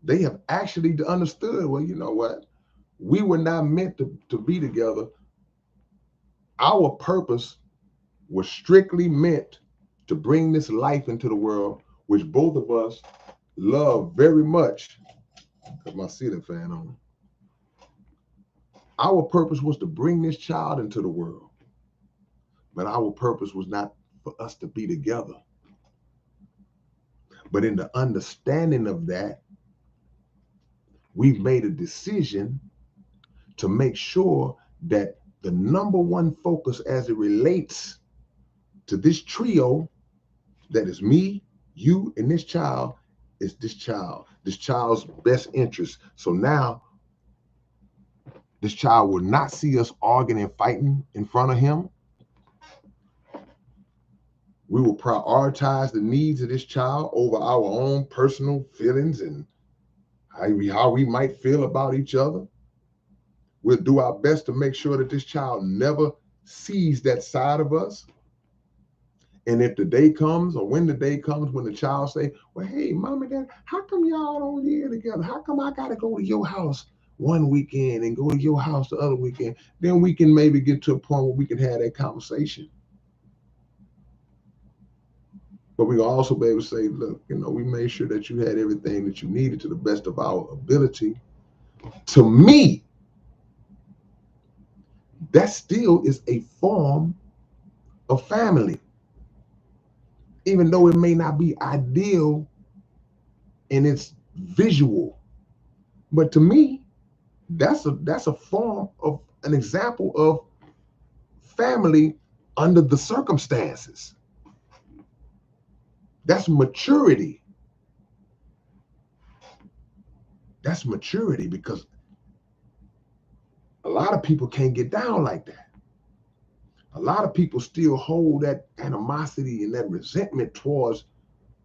They have actually understood, well, you know what? We were not meant to be together. Our purpose was strictly meant to bring this life into the world, which both of us love very much. Got my ceiling fan on. Our purpose was to bring this child into the world, but our purpose was not for us to be together. But in the understanding of that, we've made a decision to make sure that the number one focus as it relates to this trio, that is me, you, and this child, is this child's best interest. So now this child will not see us arguing and fighting in front of him. We will prioritize the needs of this child over our own personal feelings and how we might feel about each other. We'll do our best to make sure that this child never sees that side of us. And if the day comes, or when the day comes when the child say, well, hey, mom and dad, how come y'all don't live together? How come I got to go to your house one weekend and go to your house the other weekend? Then we can maybe get to a point where we can have that conversation. But we can also be able to say, look, we made sure that you had everything that you needed to the best of our ability. To me, that still is a form of family. Even though it may not be ideal in its visual. But to me, that's a form of an example of family under the circumstances. That's maturity. That's maturity, because a lot of people can't get down like that. A lot of people still hold that animosity and that resentment towards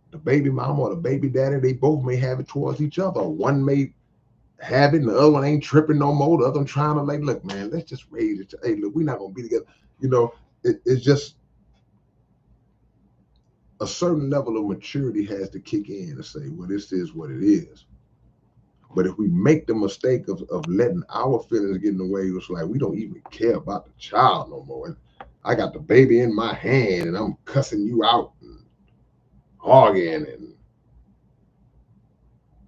the baby mama or the baby daddy. They both may have it towards each other. One may have it and the other one ain't tripping no more. The other one trying to look, man, let's just raise it. Hey, look, we're not going to be together. It's just a certain level of maturity has to kick in and say, well, this is what it is. But if we make the mistake of letting our feelings get in the way, it's like we don't even care about the child no more. And I got the baby in my hand and I'm cussing you out and arguing and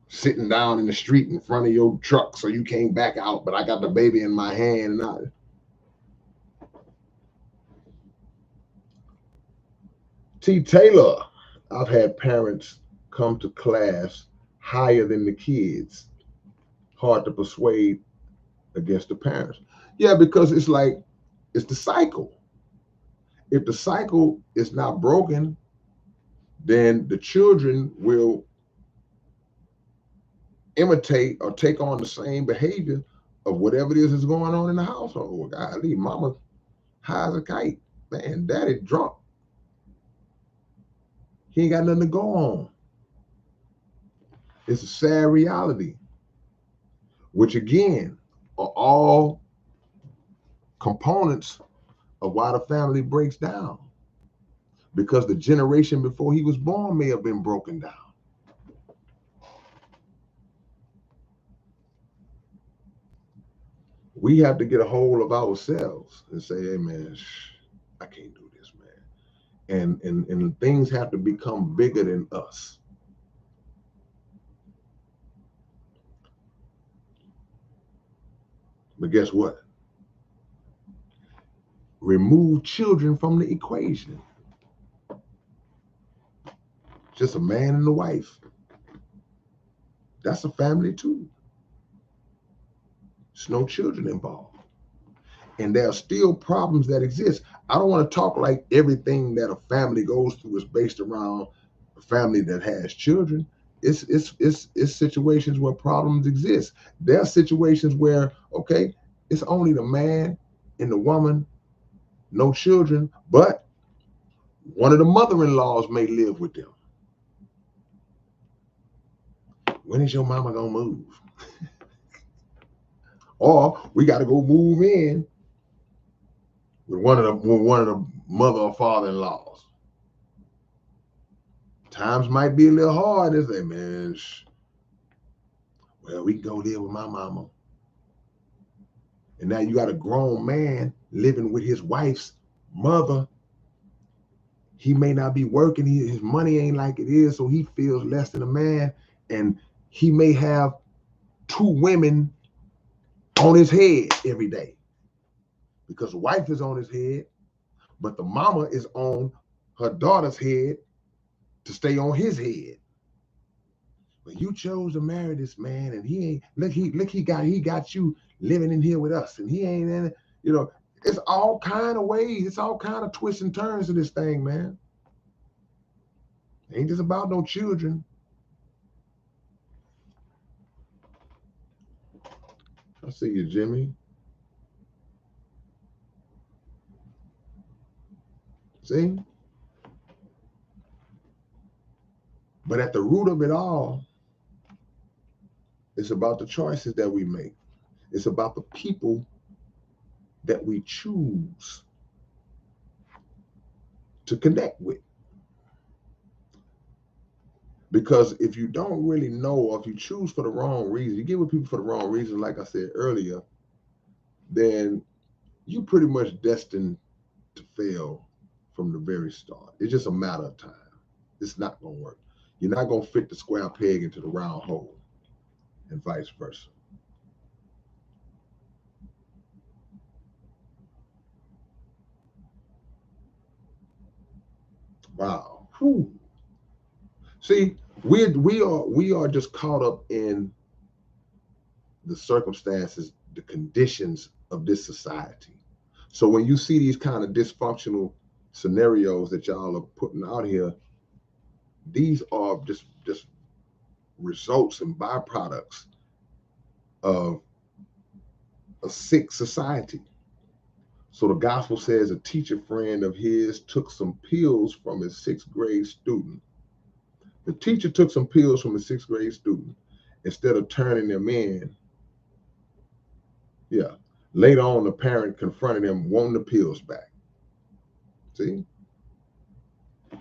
sitting down in the street in front of your truck so you can't back out, but I got the baby in my hand. And T. Taylor, I've had parents come to class higher than the kids. Hard to persuade against the parents. Yeah, because it's the cycle. If the cycle is not broken, then the children will imitate or take on the same behavior of whatever it is that's going on in the household. Golly, mama high as a kite. Man, daddy drunk. He ain't got nothing to go on. It's a sad reality, which again are all components of why the family breaks down, because the generation before he was born may have been broken down. We have to get a hold of ourselves and say, hey man, I can't do this, man. And things have to become bigger than us. But guess what? Remove children from the equation. Just a man and a wife. That's a family too. There's no children involved. And there are still problems that exist. I don't want to talk like everything that a family goes through is based around a family that has children. It's situations where problems exist. There are situations where, okay, it's only the man and the woman, no children, but one of the mother-in-laws may live with them. When is your mama gonna move? Or we got to go move in with one of the mother or father-in-laws. Times might be a little hard. They say, man, well, we can go live with my mama. And now you got a grown man living with his wife's mother. He may not be working. His money ain't like it is, so he feels less than a man. And he may have two women on his head every day, because the wife is on his head, but the mama is on her daughter's head to stay on his head. But you chose to marry this man, and he ain't he got you living in here with us, and he ain't in it. You know, it's all kind of ways, it's all kind of twists and turns to this thing, man. It ain't just about no children. I see you, Jimmy. See? But at the root of it all, it's about the choices that we make. It's about the people that we choose to connect with. Because if you don't really know, or if you choose for the wrong reason, you get with people for the wrong reason, like I said earlier, then you're pretty much destined to fail from the very start. It's just a matter of time. It's not going to work. You're not going to fit the square peg into the round hole, and vice versa. Wow. Whew. See, we are just caught up in the circumstances, the conditions of this society. So when you see these kind of dysfunctional scenarios that y'all are putting out here, these are just results and byproducts of a sick society. So the gospel says a teacher friend of his took some pills from his sixth grade student. The teacher took some pills from his sixth grade student. Instead of turning them in, yeah, later on the parent confronted him wanting the pills back. See?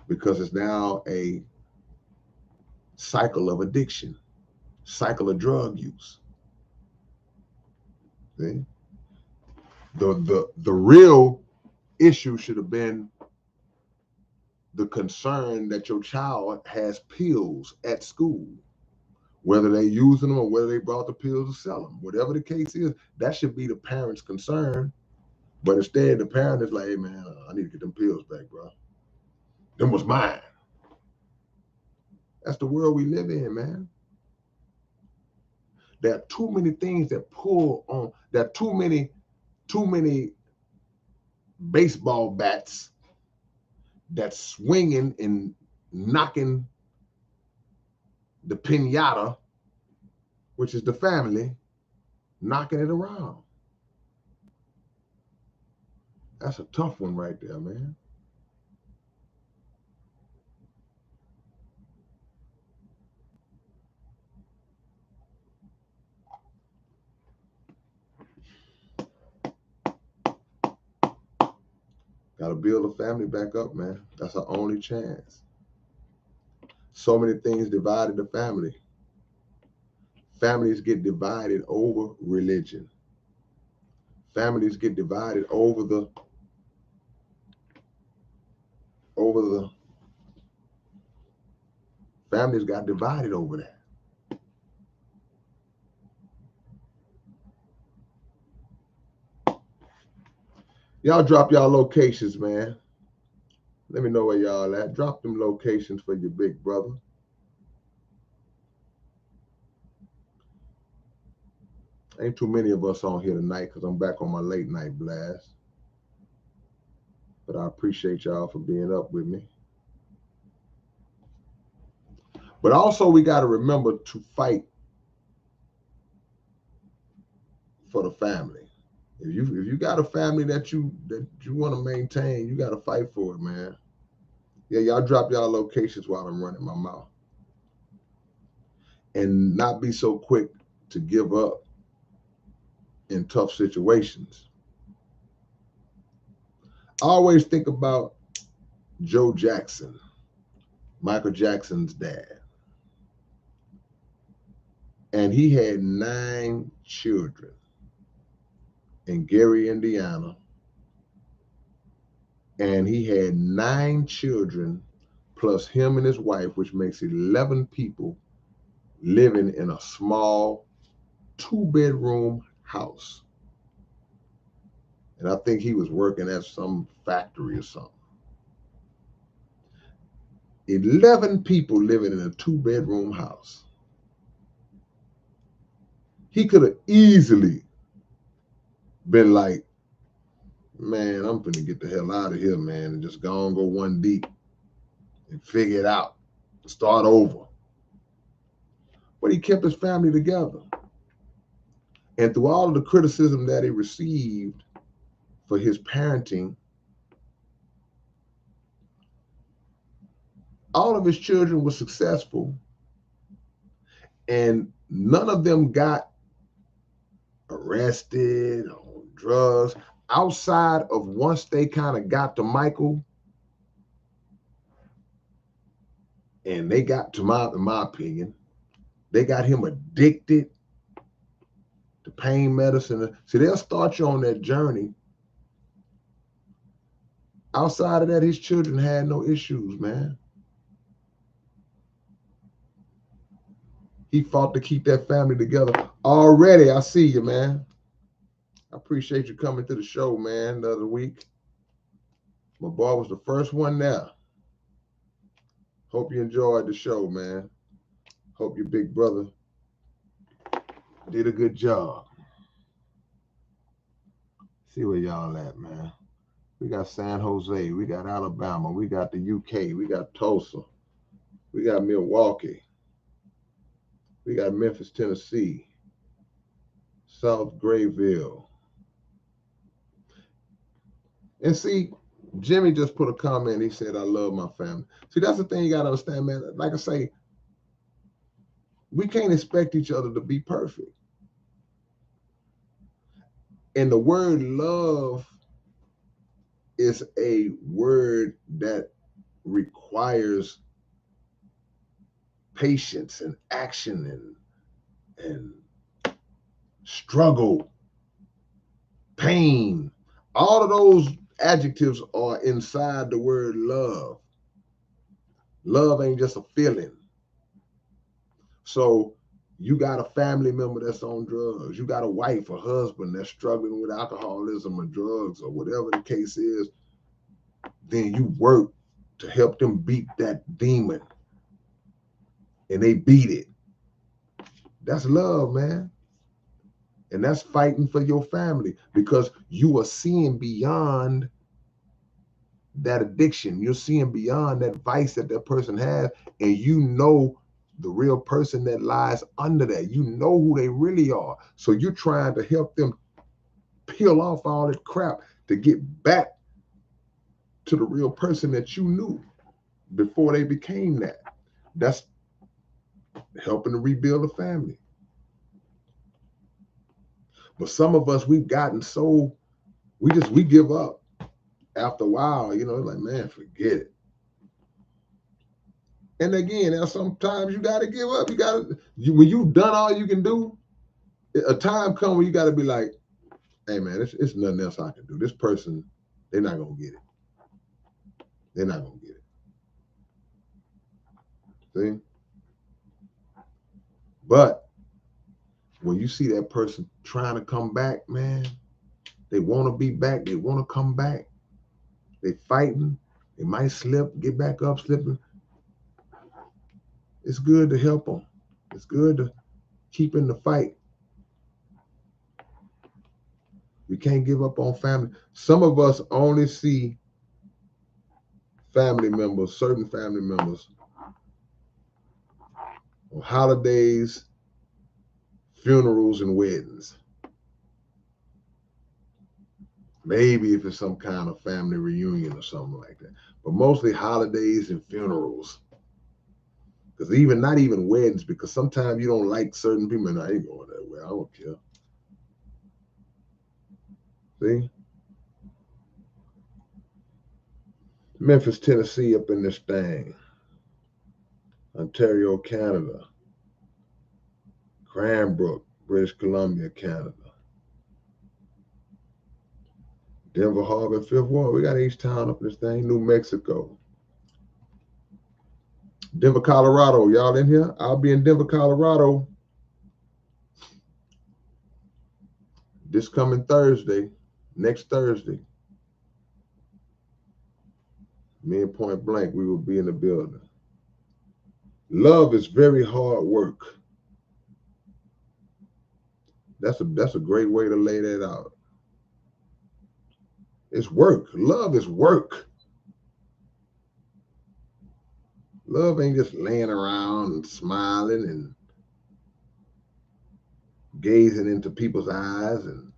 Because it's now a cycle of addiction, cycle of drug use. See? The real issue should have been the concern that your child has pills at school, whether they're using them or whether they brought the pills to sell them. Whatever the case is, that should be the parent's concern. But instead, the parent is like, hey, man, I need to get them pills back, bro. Them was mine. That's the world we live in, man. There are too many things that pull on. There are too many baseball bats that's swinging and knocking the piñata, which is the family, knocking it around. That's a tough one right there, man. Got to build a family back up, man. That's our only chance. So many things divided the family. Families get divided over religion. Families get divided over the families got divided over that. Y'all drop y'all locations, man. Let me know where y'all at. Drop them locations for your big brother. Ain't too many of us on here tonight because I'm back on my late night blast. But I appreciate y'all for being up with me. But also we got to remember to fight for the family. If you got a family that you want to maintain, you got to fight for it, man. Yeah, y'all drop y'all locations while I'm running my mouth. And not be so quick to give up in tough situations. I always think about Joe Jackson, Michael Jackson's dad. And he had 9 children in Gary, Indiana. And he had 9 children plus him and his wife, which makes 11 people living in a small 2-bedroom house. And I think he was working at some factory or something. 11 people living in a 2-bedroom house. He could have easily been like, man, I'm finna get the hell out of here, man, and just go one deep and figure it out, start over. But he kept his family together. And through all of the criticism that he received for his parenting, all of his children were successful, and none of them got arrested on drugs outside of once they kind of got to Michael, and they got to in my opinion, they got him addicted to pain medicine. See, they'll start you on that journey. Outside of that, his children had no issues, man. He fought to keep that family together. Already, I see you, man. I appreciate you coming to the show, man, the other week. My boy was the first one there. Hope you enjoyed the show, man. Hope your big brother did a good job. See where y'all at, man. We got San Jose. We got Alabama. We got the UK. We got Tulsa. We got Milwaukee. We got Memphis, Tennessee. South Grayville. And see, Jimmy just put a comment. He said, I love my family. See, that's the thing you got to understand, man. Like I say, we can't expect each other to be perfect. And the word love is a word that requires patience and action and struggle, pain. All of those adjectives are inside the word love. Love ain't just a feeling. So you got a family member that's on drugs. You got a wife or husband that's struggling with alcoholism or drugs or whatever the case is. Then you work to help them beat that demon. And they beat it. That's love, man. And that's fighting for your family because you are seeing beyond that addiction. You're seeing beyond that vice that person has, and you know the real person that lies under that. You know who they really are. So you're trying to help them peel off all that crap to get back to the real person that you knew before they became that. That's helping to rebuild a family. But some of us, we've gotten so, we give up after a while, you know, like, man, forget it. And again, now sometimes you got to give up. When you've done all you can do, a time comes when you got to be like, hey, man, it's nothing else I can do. This person, they're not going to get it. They're not going to get it. See? But when you see that person trying to come back, man, they want to be back. They want to come back. They fighting. They might slip, get back up, slipping. It's good to help them. It's good to keep in the fight. We can't give up on family. Some of us only see family members, certain family members, on holidays, funerals, and weddings. Maybe if it's some kind of family reunion or something like that. But mostly holidays and funerals. Because not even weddings, because sometimes you don't like certain people, and I ain't going that way. I don't care. See? Memphis, Tennessee up in this thing. Ontario, Canada. Cranbrook, British Columbia, Canada. Denver Harbor, Fifth Ward. We got East Town up in this thing. New Mexico. Denver, Colorado. Y'all in here? I'll be in Denver, Colorado this coming Thursday. Next Thursday. Me and Point Blank, we will be in the building. Love is very hard work. That's a great way to lay that out. It's work. Love is work. Love ain't just laying around and smiling and gazing into people's eyes and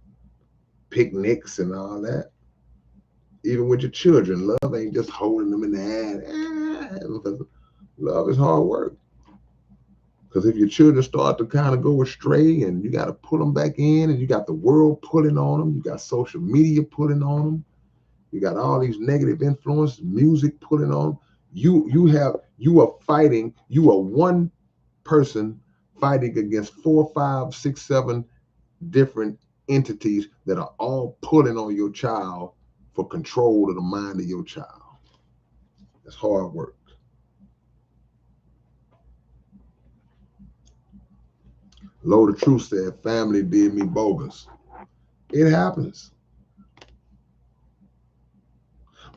picnics and all that. Even with your children, love ain't just holding them in the hand. Love is hard work. Because if your children start to kind of go astray and you got to pull them back in and you got the world pulling on them, you got social media pulling on them, you got all these negative influence, music pulling on them, you are fighting, you are one person fighting against 4, 5, 6, 7 different entities that are all pulling on your child for control of the mind of your child. That's hard work. Lord of Truth said, family did me bogus. It happens.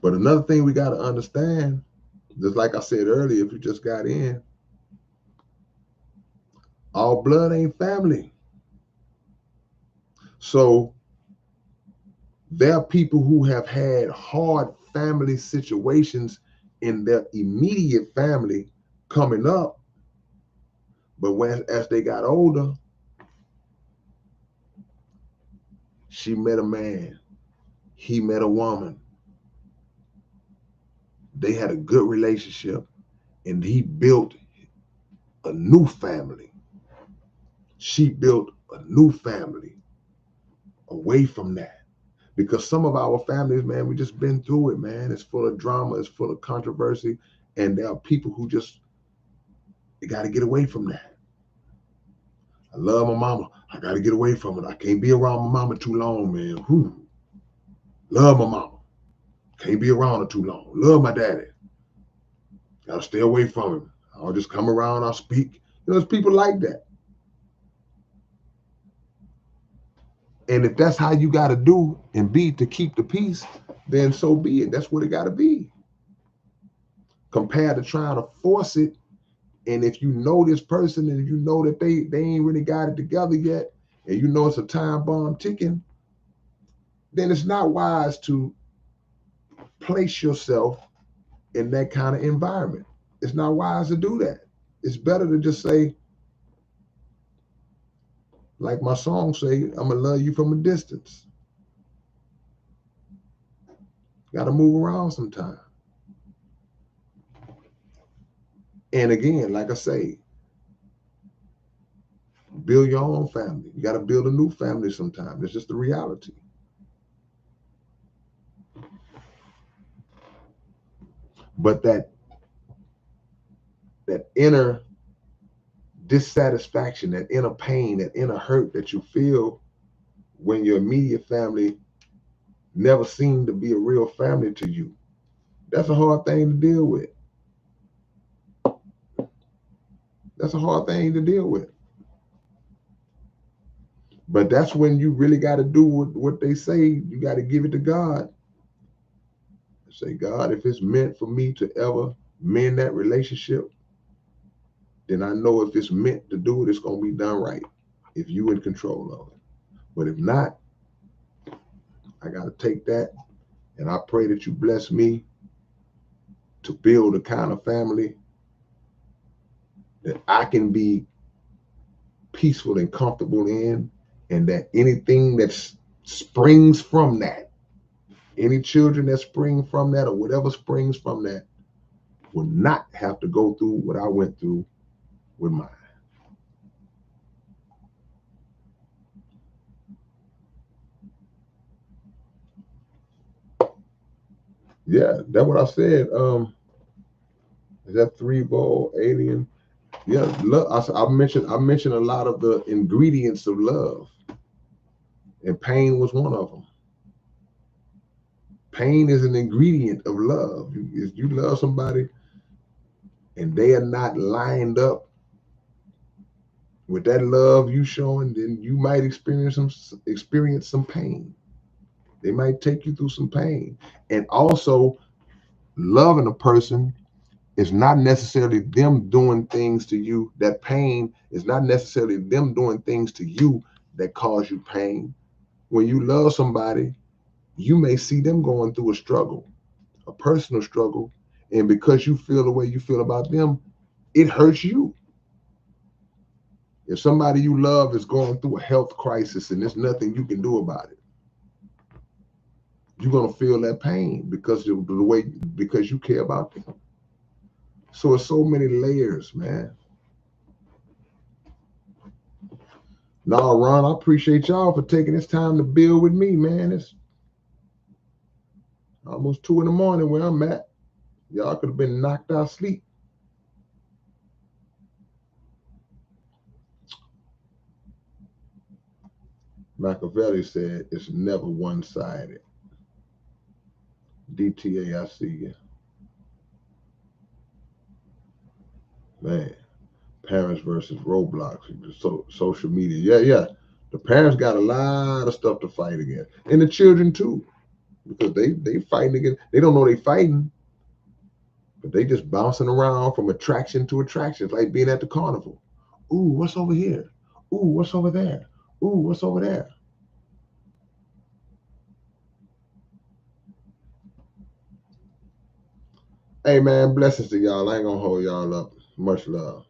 But another thing we got to understand, just like I said earlier, if you just got in, all blood ain't family. So there are people who have had hard family situations in their immediate family coming up, but as they got older, she met a man, he met a woman, they had a good relationship, and he built a new family. She built a new family away from that. Because some of our families, man, we just been through it, man. It's full of drama, it's full of controversy, and there are people who just, you got to get away from that. I love my mama. I got to get away from it. I can't be around my mama too long, man. Whew. Love my mama. Can't be around her too long. Love my daddy. Got to stay away from him. I'll just come around, I'll speak. There's people like that. And if that's how you got to do and be to keep the peace, then so be it. That's what it got to be. Compared to trying to force it. And if you know this person and you know that they ain't really got it together yet, and you know it's a time bomb ticking, then it's not wise to place yourself in that kind of environment. It's not wise to do that. It's better to just say, like my song say, I'm gonna love you from a distance. Gotta move around sometime. And again, like I say, build your own family. You gotta build a new family sometime. It's just the reality. But that inner dissatisfaction, that inner pain, that inner hurt that you feel when your immediate family never seemed to be a real family to you, that's a hard thing to deal with. That's a hard thing to deal with. But that's when you really got to do what they say. You got to give it to God. Say, God, if it's meant for me to ever mend that relationship, then I know if it's meant to do it, it's going to be done right. If you in control of it. But if not, I got to take that. And I pray that you bless me to build a kind of family that I can be peaceful and comfortable in, and that anything that springs from that, any children that spring from that or whatever springs from that, will not have to go through what I went through with mine. Yeah, that's what I said. Is that three-ball alien? Yeah, love. I mentioned a lot of the ingredients of love, and pain was one of them. Pain is an ingredient of love. If you love somebody and they are not lined up with that love you showing, then you might experience some pain. They might take you through some pain. And also, loving a person It's not necessarily them doing things to you. That pain is not necessarily them doing things to you that cause you pain. When you love somebody, you may see them going through a struggle, a personal struggle, and because you feel the way you feel about them, it hurts you. If somebody you love is going through a health crisis and there's nothing you can do about it, you're gonna feel that pain because of the way, because you care about them. So it's so many layers, man. Nah, Ron, I appreciate y'all for taking this time to build with me, man. It's almost 2 in the morning where I'm at. Y'all could have been knocked out sleep. Machiavelli said it's never one-sided. DTA, I see you. Man, parents versus Roblox, social media. Yeah. The parents got a lot of stuff to fight against. And the children too. Because they fighting against, they don't know they fighting, but they just bouncing around from attraction to attraction. It's like being at the carnival. Ooh, what's over here? Ooh, what's over there? Ooh, what's over there? Hey man, blessings to y'all. I ain't gonna hold y'all up. Much love.